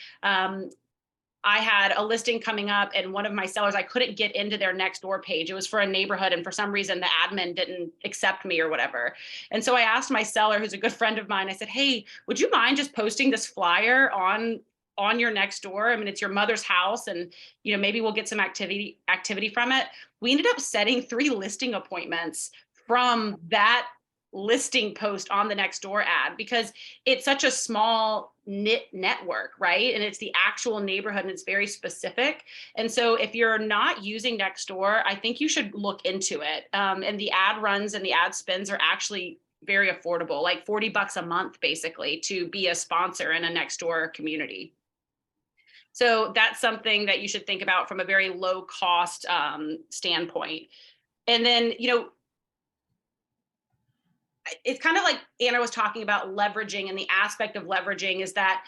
I had a listing coming up, and one of my sellers, I couldn't get into their Nextdoor page. It was for a neighborhood, and for some reason the admin didn't accept me or whatever. And so I asked my seller, who's a good friend of mine, I said, hey, would you mind just posting this flyer on your Nextdoor? I mean, it's your mother's house, and maybe we'll get some activity from it. We ended up setting 3 listing appointments from that listing post on the Nextdoor ad, because it's such a small knit network, right? And it's the actual neighborhood, and it's very specific. And so if you're not using Nextdoor, I think you should look into it. And the ad runs and the ad spends are actually very affordable, like $40 a month, basically, to be a sponsor in a Nextdoor community. So that's something that you should think about from a very low cost standpoint. And then, it's kind of like Anna was talking about leveraging, and the aspect of leveraging is that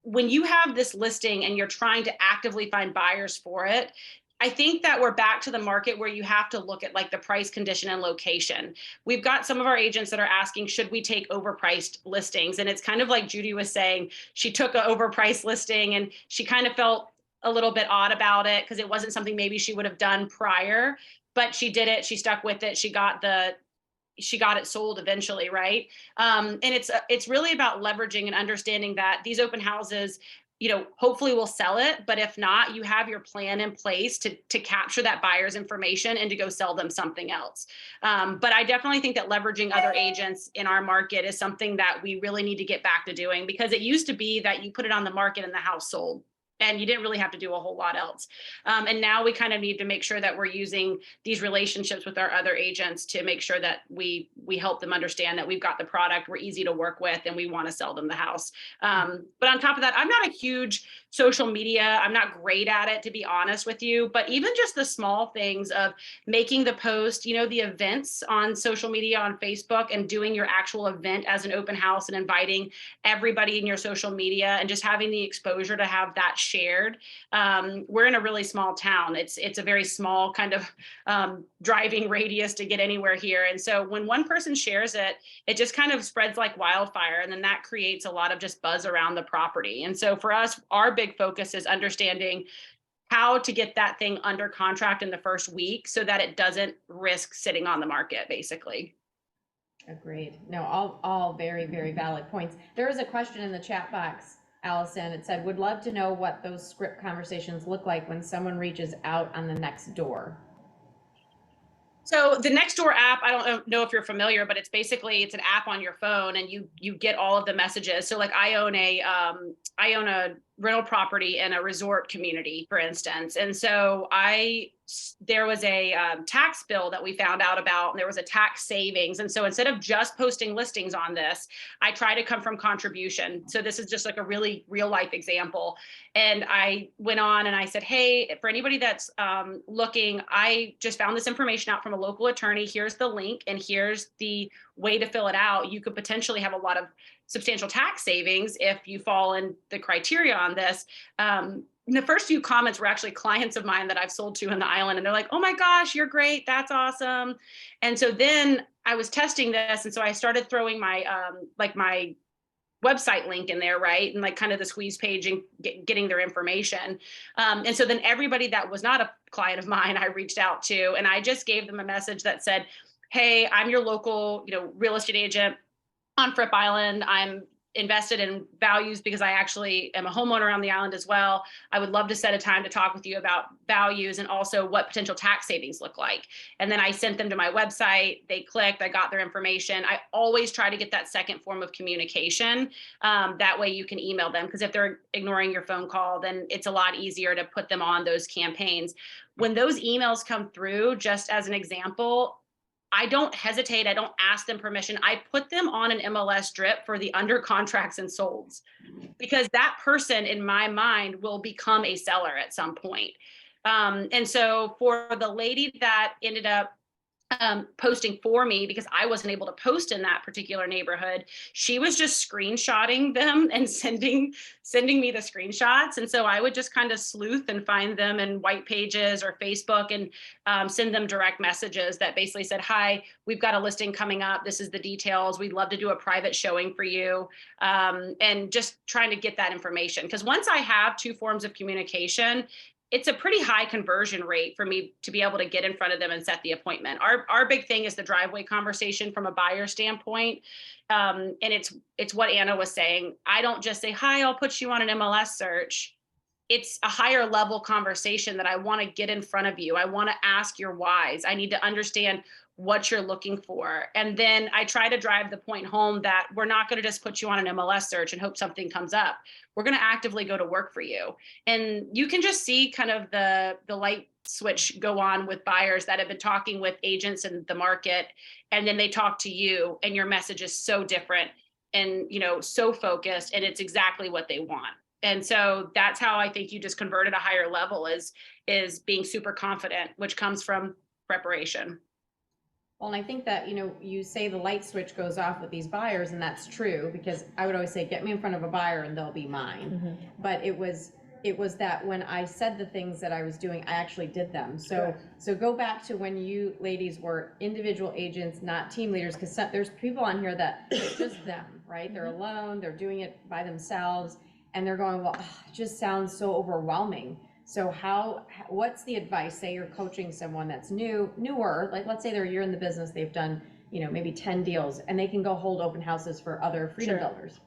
when you have this listing and you're trying to actively find buyers for it, I think that we're back to the market where you have to look at like the price, condition, and location. We've got some of our agents that are asking, should we take overpriced listings? And it's kind of like Judy was saying, she took an overpriced listing and she kind of felt a little bit odd about it because it wasn't something maybe she would have done prior, but she did it. She stuck with it. She got it sold eventually, right? And it's really about leveraging and understanding that these open houses, hopefully we'll sell it, but if not, you have your plan in place to capture that buyer's information and to go sell them something else. But I definitely think that leveraging other agents in our market is something that we really need to get back to doing, because it used to be that you put it on the market and the house sold, and you didn't really have to do a whole lot else. And now we kind of need to make sure that we're using these relationships with our other agents to make sure that we help them understand that we've got the product, we're easy to work with, and we want to sell them the house. But on top of that, I'm not a huge social media. I'm not great at it, to be honest with you, but even just the small things of making the post, the events on social media, on Facebook, and doing your actual event as an open house and inviting everybody in your social media and just having the exposure to have that shared. We're in a really small town. It's a very small kind of driving radius to get anywhere here. And so when one person shares it, it just kind of spreads like wildfire. And then that creates a lot of just buzz around the property. And so for us, our big focus is understanding how to get that thing under contract in the first week so that it doesn't risk sitting on the market, basically. Agreed. No, all very, very valid points. There was a question in the chat box, Allison. It said, would love to know what those script conversations look like when someone reaches out on the Nextdoor. So the Nextdoor app, I don't know if you're familiar, but it's an app on your phone, and you get all of the messages. So like I own a rental property in a resort community, for instance. And so there was a tax bill that we found out about, and there was a tax savings. And so instead of just posting listings on this, I try to come from contribution. So this is just like a really real life example. And I went on and I said, hey, for anybody that's looking, I just found this information out from a local attorney. Here's the link, and here's the way to fill it out. You could potentially have a lot of substantial tax savings if you fall in the criteria on this. The first few comments were actually clients of mine that I've sold to in the island. And they're like, oh my gosh, you're great. That's awesome. And so then I was testing this. And so I started throwing my, my website link in there, right? And like kind of the squeeze page and getting their information. And so then everybody that was not a client of mine, I reached out to, and I just gave them a message that said, hey, I'm your local, real estate agent on Fripp Island. I'm invested in values because I actually am a homeowner on the island as well. I would love to set a time to talk with you about values and also what potential tax savings look like. And then I sent them to my website. They clicked, I got their information. I always try to get that second form of communication. That way you can email them, because if they're ignoring your phone call, then it's a lot easier to put them on those campaigns. When those emails come through, just as an example, I don't hesitate. I don't ask them permission. I put them on an MLS drip for the under contracts and solds, because that person in my mind will become a seller at some point. And so for the lady that ended up posting for me, because I wasn't able to post in that particular neighborhood, she was just screenshotting them and sending me the screenshots. And so I would just kind of sleuth and find them in white pages or Facebook and send them direct messages that basically said, hi, we've got a listing coming up. This is the details. We'd love to do a private showing for you. And just trying to get that information. Because once I have two forms of communication, it's a pretty high conversion rate for me to be able to get in front of them and set the appointment. Our big thing is the driveway conversation from a buyer standpoint. And it's what Anna was saying. I don't just say, hi, I'll put you on an MLS search. It's a higher level conversation that I want to get in front of you. I want to ask your whys. I need to understand what you're looking for. And then I try to drive the point home that we're not going to just put you on an MLS search and hope something comes up. We're going to actively go to work for you. And you can just see kind of the light switch go on with buyers that have been talking with agents in the market. And then they talk to you and your message is so different and, so focused, and it's exactly what they want. And so that's how I think you just convert at a higher level is being super confident, which comes from preparation. Well, and I think that, you say the light switch goes off with these buyers, and that's true, because I would always say, get me in front of a buyer and they'll be mine. Mm-hmm. But it was that when I said the things that I was doing, I actually did them. So go back to when you ladies were individual agents, not team leaders, because there's people on here that it's just them, right? They're alone, they're doing it by themselves, and they're going, well, it just sounds so overwhelming. So what's the advice? Say you're coaching someone that's newer, like let's say they're a year in the business, they've done, maybe 10 deals, and they can go hold open houses for other freedom builders.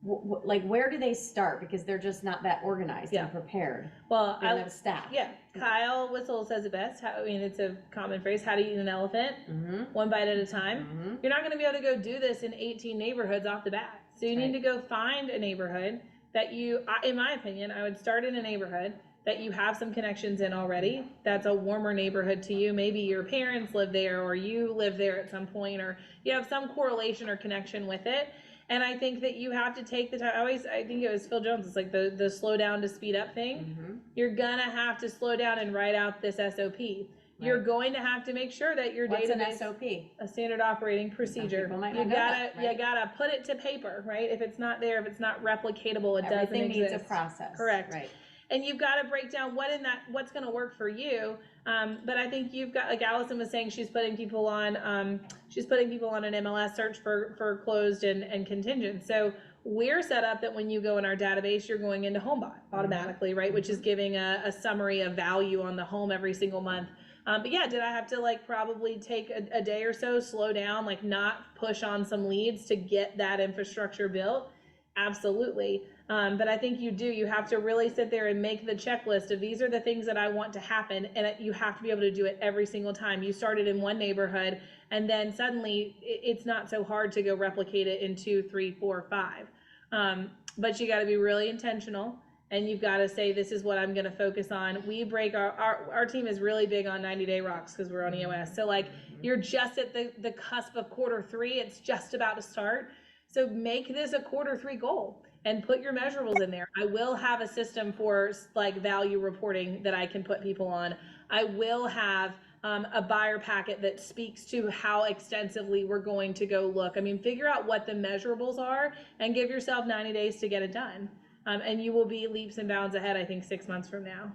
Like, where do they start? Because they're just not that organized and prepared. Well, they don't have a staff. Yeah, Kyle Whistle says it best. It's a common phrase. How to eat an elephant? Mm-hmm. One bite at a time. Mm-hmm. You're not going to be able to go do this in 18 neighborhoods off the bat. So you need to go find a neighborhood that in my opinion, I would start in a neighborhood that you have some connections in already. That's a warmer neighborhood to you. Maybe your parents live there, or you live there at some point, or you have some correlation or connection with it. And I think that you have to take the time. I think it was Phil Jones. It's like the slow down to speed up thing. Mm-hmm. You're gonna have to slow down and write out this SOP. Right. You're going to have to make sure that your database. What's an SOP? A standard operating procedure. You gotta put it to paper, right? If it's not there, if it's not replicatable, it doesn't exist. Everything needs a process. Correct. Right. And you've got to break down what's going to work for you. But I think you've got, like Allison was saying, she's putting people on an MLS search for closed and contingent. So we're set up that when you go in our database, you're going into HomeBot automatically, right? Which is giving a summary of value on the home every single month. But yeah, did I have to probably take a day or so, slow down, not push on some leads to get that infrastructure built? Absolutely. But I think you have to really sit there and make the checklist of these are the things that I want to happen. And you have to be able to do it every single time. You started in one neighborhood and then suddenly it's not so hard to go replicate it in 2, 3, 4, 5. But you got to be really intentional, and you've got to say, this is what I'm going to focus on. We break our team is really big on 90-day rocks because we're on EOS. So you're just at the cusp of Q3. It's just about to start. So make this a Q3 goal and put your measurables in there. I will have a system for value reporting that I can put people on. I will have a buyer packet that speaks to how extensively we're going to go look. Figure out what the measurables are and give yourself 90 days to get it done. And you will be leaps and bounds ahead, I think, 6 months from now.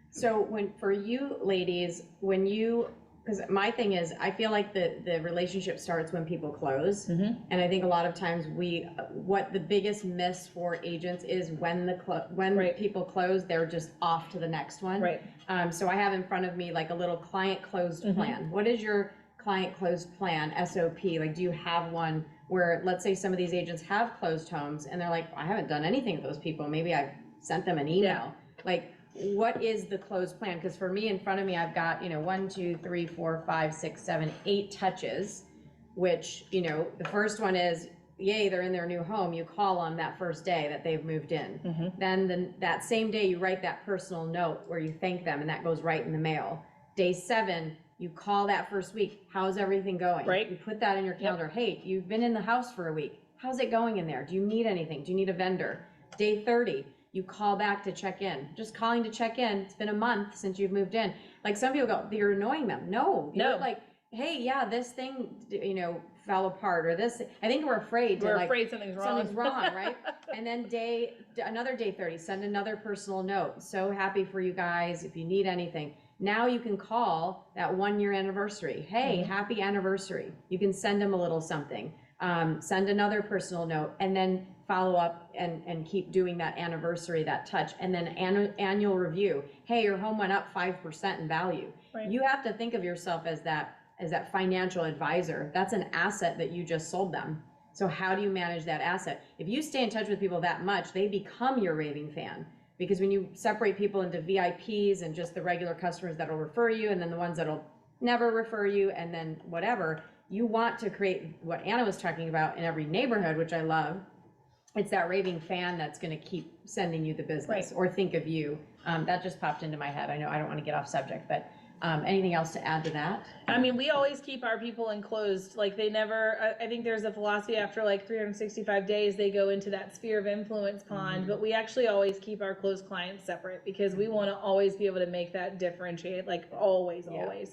So for you ladies, because my thing is, I feel like the relationship starts when people close. Mm-hmm. And I think a lot of times what the biggest miss for agents is when people close, they're just off to the next one. Right. So I have in front of me a little client closed plan. What is your client closed plan, SOP? Do you have one where let's say some of these agents have closed homes and they're like, I haven't done anything with those people. Maybe I've sent them an email. Like, what is the closed plan? Because for me, in front of me, I've got, 1, 2, 3, 4, 5, 6, 7, 8 touches, which, the first one is, yay, they're in their new home. You call on that first day that they've moved in. Then that same day, you write that personal note where you thank them, and that goes right in the mail. Day 7, you call that first week. How's everything going? Right. You put that in your calendar. Hey, you've been in the house for a week. How's it going in there? Do you need anything? Do you need a vendor? Day 30, you call back to check in. Just calling to check in. It's been a month since you've moved in. Like, some people go, you're annoying them. No, you're like, hey, yeah, this thing, fell apart, or this. I think we're afraid something's wrong. Something's wrong, right? And then another day 30, send another personal note. So happy for you guys. If you need anything, now you can call that 1-year anniversary. Hey, happy anniversary. You can send them a little something. Send another personal note, and then follow up and keep doing that anniversary, that touch, and then annual review. Hey, your home went up 5% in value. Right. You have to think of yourself as that financial advisor. That's an asset that you just sold them. So how do you manage that asset? If you stay in touch with people that much, they become your raving fan. Because when you separate people into VIPs and just the regular customers that'll refer you, and then the ones that'll never refer you, and then whatever, you want to create what Anna was talking about in every neighborhood, which I love. It's that raving fan that's going to keep sending you the business, or think of you. That just popped into my head. I know I don't want to get off subject, but anything else to add to that? I mean, we always keep our people enclosed. Like, they never, I think there's a philosophy after like 365 days, they go into that sphere of influence pond, but we actually always keep our closed clients separate, because we want to always be able to make that differentiate, like always.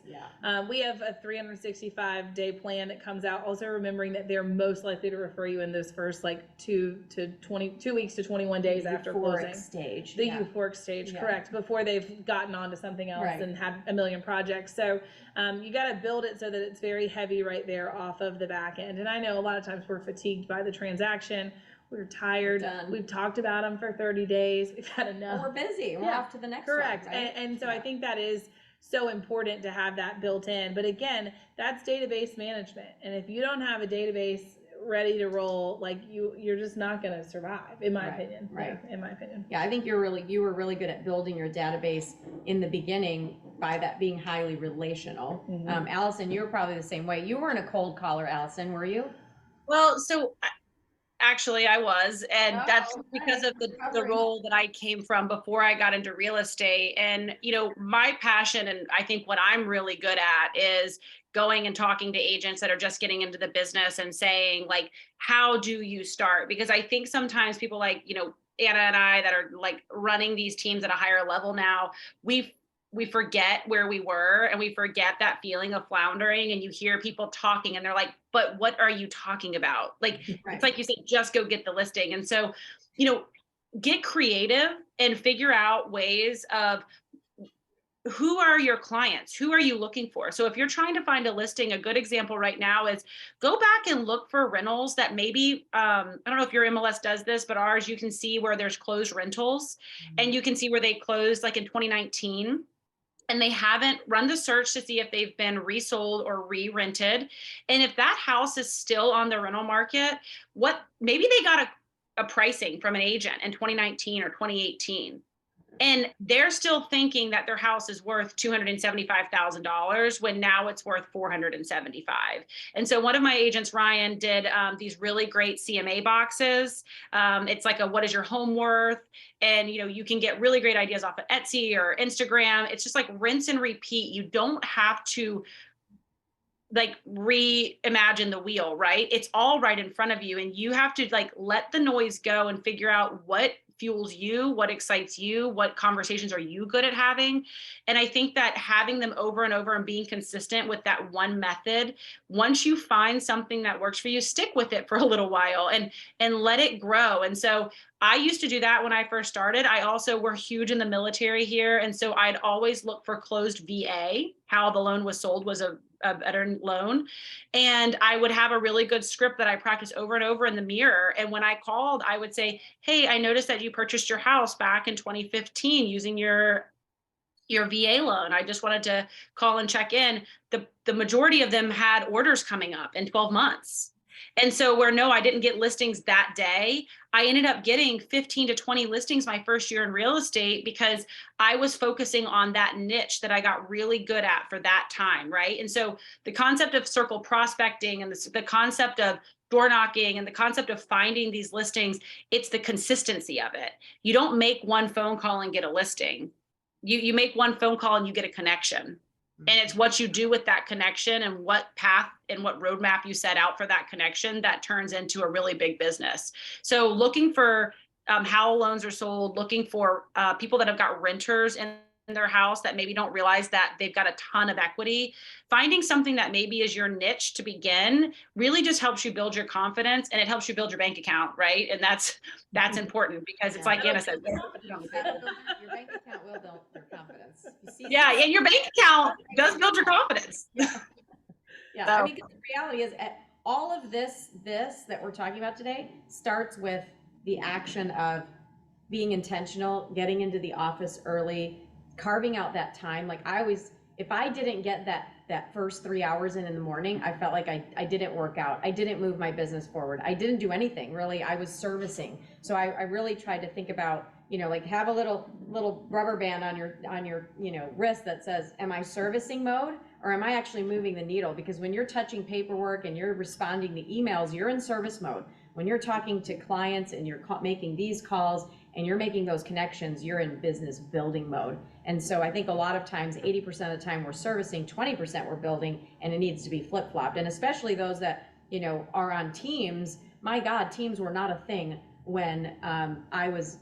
Yeah. We have a 365-day plan that comes out, also remembering that they're most likely to refer you in those first like 2 weeks to 21 days after closing. Stage. The euphoric stage, correct, before they've gotten onto something else and had a million projects. So you got to build it so that it's very heavy right there off of the back end. And I know a lot of times we're fatigued by the transaction. We're tired. We've talked about them for 30 days. We've had enough. We're busy. We're off to the next correct. one. Right? And so I think that is so important to have that built in. But again, that's database management. And if you don't have a database ready to roll, like you're just not going to survive, in my opinion. Right. Yeah, in my opinion. Yeah, I think you were really good at building your database in the beginning by that being highly relational. Allison, you were probably the same way. You weren't a cold caller, Allison, were you? Well, so actually I was, and that's because of the role that I came from before I got into real estate. And, my passion, and I think what I'm really good at, is going and talking to agents that are just getting into the business and saying, like, how do you start? Because I think sometimes people like, Anna and I that are like running these teams at a higher level now, we forget where we were, and we forget that feeling of floundering, and you hear people talking and they're like, but what are you talking about? Like, it's like you said, just go get the listing. And so, get creative and figure out ways of, who are your clients? Who are you looking for? So if you're trying to find a listing, a good example right now is go back and look for rentals that maybe, I don't know if your MLS does this, but ours, you can see where there's closed rentals, and you can see where they closed like in 2019. And they haven't run the search to see if they've been resold or re-rented. And if that house is still on the rental market, maybe they got a pricing from an agent in 2019 or 2018. And they're still thinking that their house is worth $275,000 when now it's worth $475,000. And so one of my agents, Ryan, did these really great CMA boxes. It's like what is your home worth? And, you can get really great ideas off of Etsy or Instagram. It's just like rinse and repeat. You don't have to like reimagine the wheel, right? It's all right in front of you. And you have to like let the noise go and figure out what fuels you, what excites you, what conversations are you good at having. And I think that having them over and over and being consistent with that one method, once you find something that works for you, stick with it for a little while and let it grow. And so I used to do that when I first started. I also were huge in the military here. And so I'd always look for closed VA, how the loan was sold was a veteran loan. And I would have a really good script that I practiced over and over in the mirror. And when I called, I would say, hey, I noticed that you purchased your house back in 2015 using your VA loan. I just wanted to call and check in. The majority of them had orders coming up in 12 months. And so where no, I didn't get listings that day, I ended up getting 15 to 20 listings my first year in real estate because I was focusing on that niche that I got really good at for that time, right? And so the concept of circle prospecting and the concept of door knocking and the concept of finding these listings, it's the consistency of it. You don't make one phone call and get a listing. You make one phone call and you get a connection. And it's what you do with that connection and what path and what roadmap you set out for that connection that turns into a really big business. So looking for how loans are sold, looking for people that have got renters in their house that maybe don't realize that they've got a ton of equity, finding something that maybe is your niche to begin really just helps you build your confidence and it helps you build your bank account, right? And that's important because it's like Anna said. Your bank account will build your confidence. Yeah, and your bank account does build your confidence. Yeah, So. I mean, 'cause the reality is all of this that we're talking about today starts with the action of being intentional, getting into the office early, carving out that time. Like if I didn't get that first 3 hours in the morning, I felt like I didn't work out. I didn't move my business forward. I didn't do anything really. I was servicing. So I really tried to think about, like have a little rubber band on your, wrist that says, am I servicing mode or am I actually moving the needle? Because when you're touching paperwork and you're responding to emails, you're in service mode. When you're talking to clients and you're making these calls and you're making those connections, you're in business building mode. And so I think a lot of times, 80% of the time we're servicing, 20% we're building, and it needs to be flip-flopped. And especially those that, are on teams. My God, teams were not a thing when I was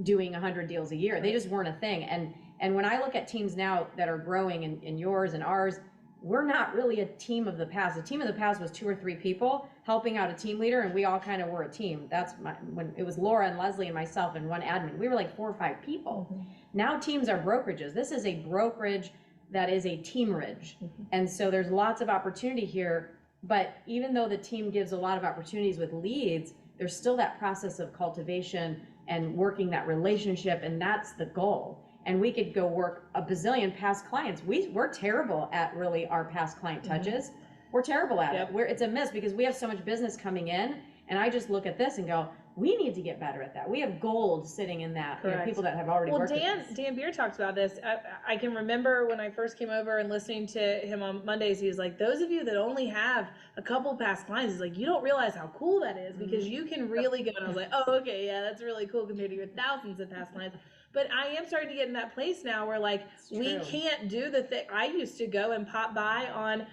doing 100 deals a year. They just weren't a thing. And when I look at teams now that are growing in yours and ours, we're not really a team of the past. The team of the past was 2 or 3 people helping out a team leader, and we all kind of were a team. That's when it was Laura and Leslie and myself and one admin. We were like 4 or 5 people. Mm-hmm. Now teams are brokerages. This is a brokerage that is a teamridge. Mm-hmm. And so there's lots of opportunity here. But even though the team gives a lot of opportunities with leads, there's still that process of cultivation and working that relationship, and that's the goal. And we could go work a bazillion past clients. We're terrible at really our past client touches. Mm-hmm. We're terrible at it. It's a miss because we have so much business coming in, and I just look at this and go, we need to get better at that. We have gold sitting in that. People that have already worked with us. Dan Beer talks about this. I can remember when I first came over and listening to him on Mondays, he was like, those of you that only have a couple past clients, he's like, you don't realize how cool that is because you can really go. And I was like, oh, okay, yeah, that's really cool compared to your thousands of past clients. But I am starting to get in that place now where like we can't do the thing. I used to go and pop by on,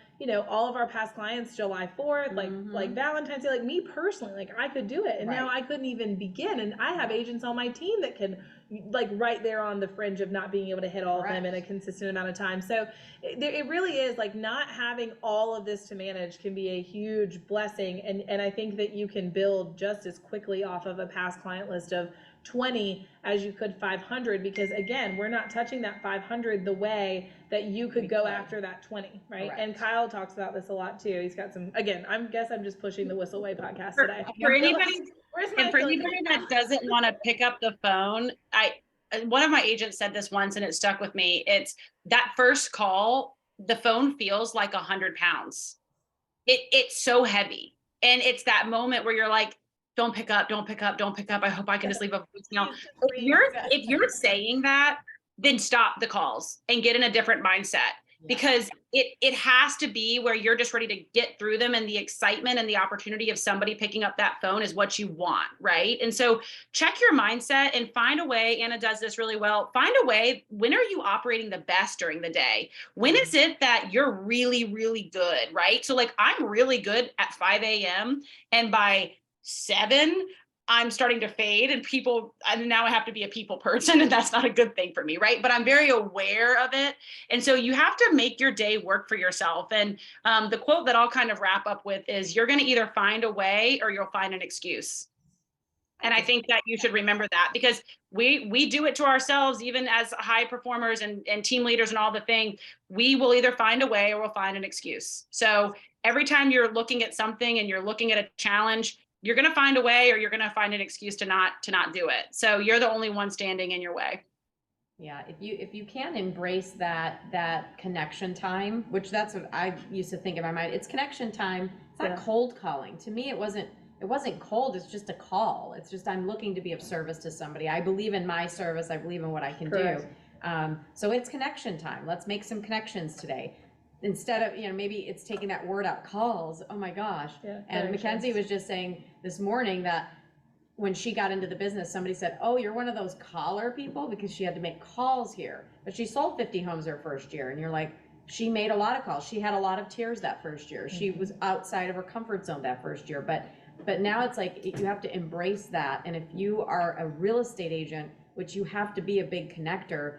all of our past clients July 4th, like Valentine's Day, like me personally, like I could do it. And now I couldn't even begin. And I have agents on my team that can like right there on the fringe of not being able to hit all of them in a consistent amount of time. So it really is like not having all of this to manage can be a huge blessing. And I think that you can build just as quickly off of a past client list of 20 as you could 500, because again, we're not touching that 500 the way that you could go after that 20, right? Correct. And Kyle talks about this a lot too. He's got some, again, I'm just pushing the Whistle Way podcast today. For anybody that doesn't want to pick up the phone, one of my agents said this once and it stuck with me. It's that first call, the phone feels like 100 pounds. It's so heavy. And it's that moment where you're like, don't pick up. I hope I can just leave a voicemail. If you're saying that, then stop the calls and get in a different mindset because it has to be where you're just ready to get through them, and the excitement and the opportunity of somebody picking up that phone is what you want, right? And so check your mindset and find a way. Anna does this really well. Find a way. When are you operating the best during the day? When is it that you're really, really good, right? So like I'm really good at 5 a.m. and by 7, I'm starting to fade and now I have to be a people person, and that's not a good thing for me, right? But I'm very aware of it. And so you have to make your day work for yourself. And the quote that I'll kind of wrap up with is you're going to either find a way or you'll find an excuse. And I think that you should remember that because we do it to ourselves, even as high performers and team leaders and all the thing, we will either find a way or we'll find an excuse. So every time you're looking at something and you're looking at a challenge, you're going to find a way or you're going to find an excuse to not do it. So you're the only one standing in your way. Yeah, if you can embrace that connection time, which that's what I used to think in my mind. It's connection time. It's not cold calling. To me, it wasn't cold. It's just a call. It's just I'm looking to be of service to somebody. I believe in my service. I believe in what I can do. So it's connection time. Let's make some connections today. Instead of, maybe it's taking that word out, calls. Oh my gosh. Yeah, and Mackenzie was just saying this morning that when she got into the business, somebody said, oh, you're one of those caller people, because she had to make calls here. But she sold 50 homes her first year. And you're like, she made a lot of calls. She had a lot of tears that first year. She was outside of her comfort zone that first year. But now it's like you have to embrace that. And if you are a real estate agent, which you have to be a big connector,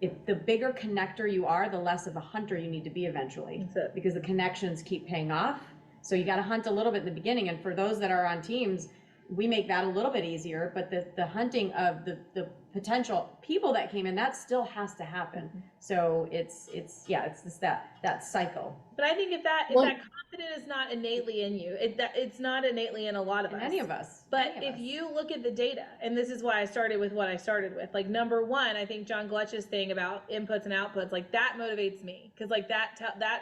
if the bigger connector you are, the less of a hunter you need to be eventually, because the connections keep paying off. So you got to hunt a little bit in the beginning. And for those that are on teams, we make that a little bit easier, but the hunting of the potential people that came in, that still has to happen. So it's just that cycle. But I think if that confidence is not innately in you, it's not innately in a lot of us. Any of us. But if you look at the data, and this is why I started with what I started with, like number one, I think John Gletch's thing about inputs and outputs, like that motivates me, because like that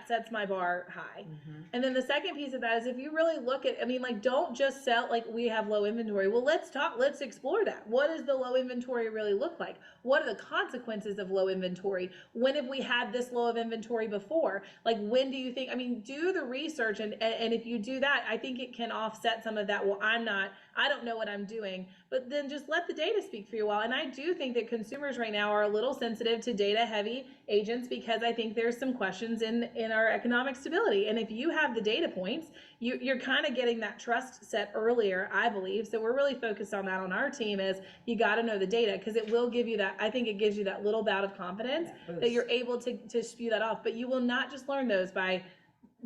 sets my bar high. And then the second piece of that is if you really look at, like don't just sell like we have low inventory. Well, let's explore that. What does the low inventory really look like? What are the consequences of low inventory? When have we had this low of inventory before? Like when do you think, do the research, and if you do that, I think it can offset some of that. Well, I don't know what I'm doing, but then just let the data speak for you a while. And I do think that consumers right now are a little sensitive to data heavy agents, because I think there's some questions in our economic stability. And if you have the data points, you're kind of getting that trust set earlier, I believe. So we're really focused on that on our team, is you got to know the data, because it will give you that, I think it gives you that little bout of confidence that you're able to spew that off. But you will not just learn those by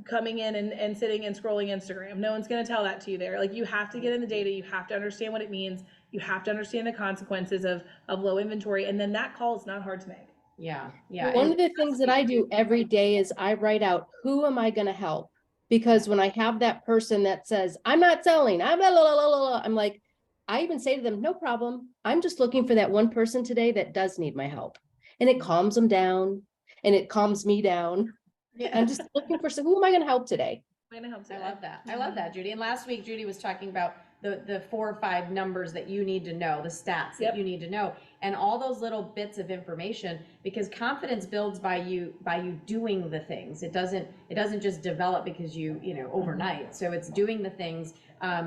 coming in and sitting and scrolling Instagram. No one's going to tell that to you there. Like you have to get in the data. You have to understand what it means. You have to understand the consequences of low inventory. And then that call is not hard to make. Yeah. One of the things that I do every day is I write out, who am I going to help? Because when I have that person that says, I'm not selling, I'm like, I even say to them, no problem. I'm just looking for that one person today that does need my help. And it calms them down, and it calms me down. Yeah. I'm just looking for who am I going to help today? I love that. I love that, Judy. And last week, Judy was talking about the 4 or 5 numbers that you need to know, the stats that you need to know, and all those little bits of information, because confidence builds by you doing the things. It doesn't just develop because you overnight. So it's doing the things,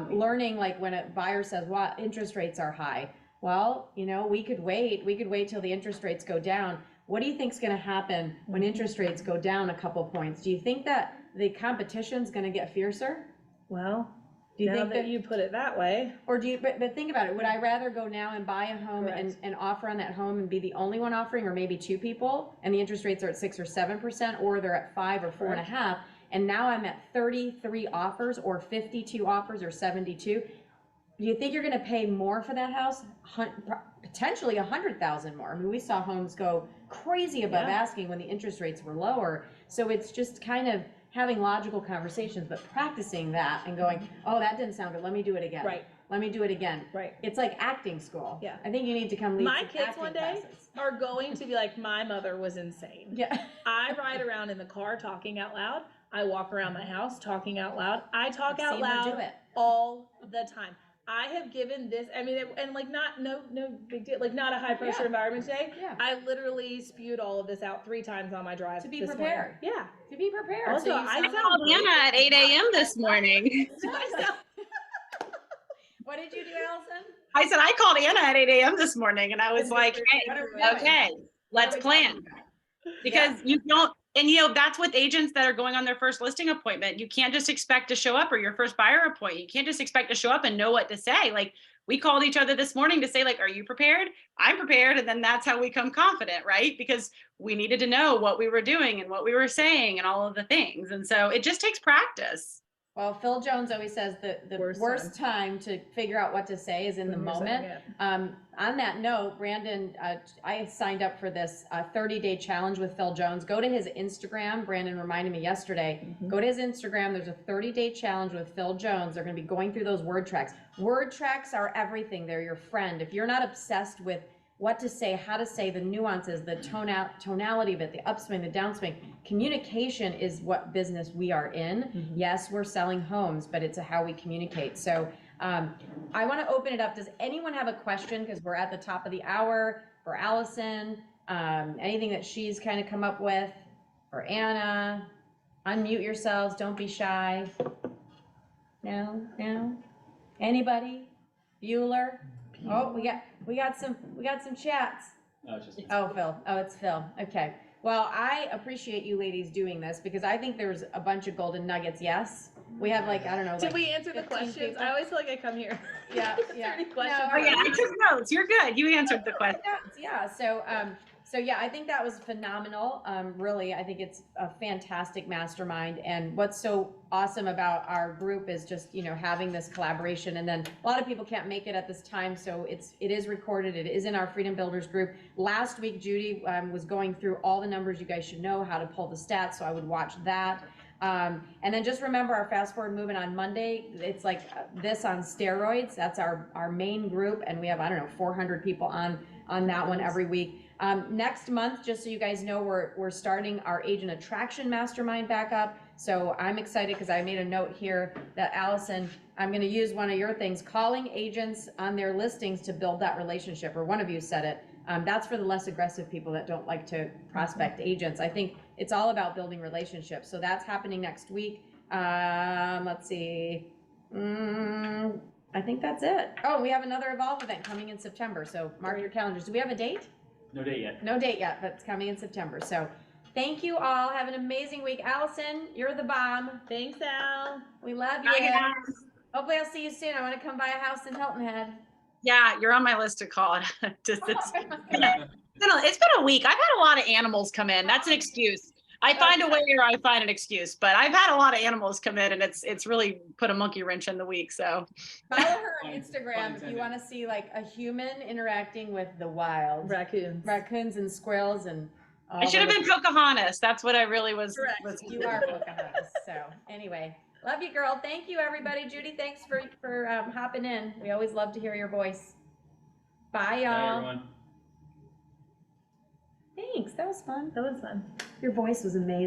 learning, like when a buyer says, well, interest rates are high. Well, we could wait till the interest rates go down. What do you think is going to happen when interest rates go down a couple points? Do you think that the competition's going to get fiercer? Well, do you think that you put it that way? Or do you, but think about it. Would I rather go now and buy a home and offer on that home and be the only one offering, or maybe 2 people, and the interest rates are at 6 or 7%, or they're at 5 or 4.5, and now I'm at 33 offers or 52 offers or 72? Do you think you're going to pay more for that house? Potentially $100,000 more. We saw homes go crazy above asking when the interest rates were lower. So it's just kind of having logical conversations, but practicing that and going, oh, that didn't sound good. Let me do it again. Let me do it again. It's like acting school. I think you need to come lead my kids one day are going to be like, my mother was insane. I ride around in the car talking out loud. I walk around my house talking out loud. I talk out loud all the time. I have given this, and like no big deal, like not a high pressure environment today. I literally spewed all of this out 3 times on my drive. To be prepared. Morning. To be prepared. Also, I called Anna at 8 a.m. this morning. What did you do, Allison? I said, I called Anna at 8 a.m. this morning, and I was like, hey, okay, let's plan. Because you don't, and that's with agents that are going on their first listing appointment. You can't just expect to show up, or your first buyer appointment. You can't just expect to show up and know what to say. Like, we called each other this morning to say, like, are you prepared? I'm prepared. And then that's how we come confident, right? Because we needed to know what we were doing and what we were saying and all of the things. And so it just takes practice. Well, Phil Jones always says the worst time to figure out what to say is in the moment. On that note, Brandon, I signed up for this 30-day challenge with Phil Jones. Go to his Instagram. Brandon reminded me yesterday. Go to his Instagram. There's a 30-day challenge with Phil Jones. They're going to be going through those word tracks. Word tracks are everything. They're your friend. If you're not obsessed with what to say, how to say, the nuances, the tonality of it, the upswing, the downswing. Communication is what business we are in. Yes, we're selling homes, but it's how we communicate. So I want to open it up. Does anyone have a question? Because we're at the top of the hour for Allison. Anything that she's kind of come up with for Anna? Unmute yourselves. Don't be shy. No. Anybody? Bueller? Oh, we got some chats. Oh, Phil. Oh, it's Phil. Okay. Well, I appreciate you ladies doing this because I think there's a bunch of golden nuggets. Yes. We have like, I don't know. Did we answer the questions? People. I always feel like I come here. Yeah. Any questions? Oh yeah, I took notes. You're good. You answered the question. Yeah. So yeah, I think that was phenomenal. Really, I think it's a fantastic mastermind. And what's so awesome about our group is just, having this collaboration. And then a lot of people can't make it at this time. So it is recorded. It is in our Freedom Builders group. Last week, Judy was going through all the numbers you guys should know, how to pull the stats. So I would watch that. And then just remember our Fast Forward Movement on Monday. It's like this on steroids. That's our main group. And we have, 400 people on that one every week. Next month, just so you guys know, we're starting our Agent Attraction Mastermind back up. So I'm excited because I made a note here that Allison, I'm going to use one of your things, calling agents on their listings to build that relationship, or one of you said it. That's for the less aggressive people that don't like to prospect agents. I think it's all about building relationships. So that's happening next week. Let's see. I think that's it. Oh, we have another Evolve event coming in September. So mark your calendars. Do we have a date? No date yet. No date yet, but it's coming in September. So thank you all. Have an amazing week. Allison, you're the bomb. Thanks, Al. We love you. Bye, guys. Hopefully I'll see you soon. I want to come buy a house in Hilton Head. Yeah, you're on my list to call. It's been a week. I've had a lot of animals come in. That's an excuse. I find a way or I find an excuse, but I've had a lot of animals come in and it's really put a monkey wrench in the week. So follow her on Instagram if you want to see like a human interacting with the wild. Raccoons and squirrels and all I should have been Pocahontas. That's what I really was. Correct. You are Pocahontas. So anyway, love you, girl. Thank you, everybody. Judy, thanks for hopping in. We always love to hear your voice. Bye, y'all. Bye, everyone. Thanks. That was fun. That was fun. Your voice was amazing.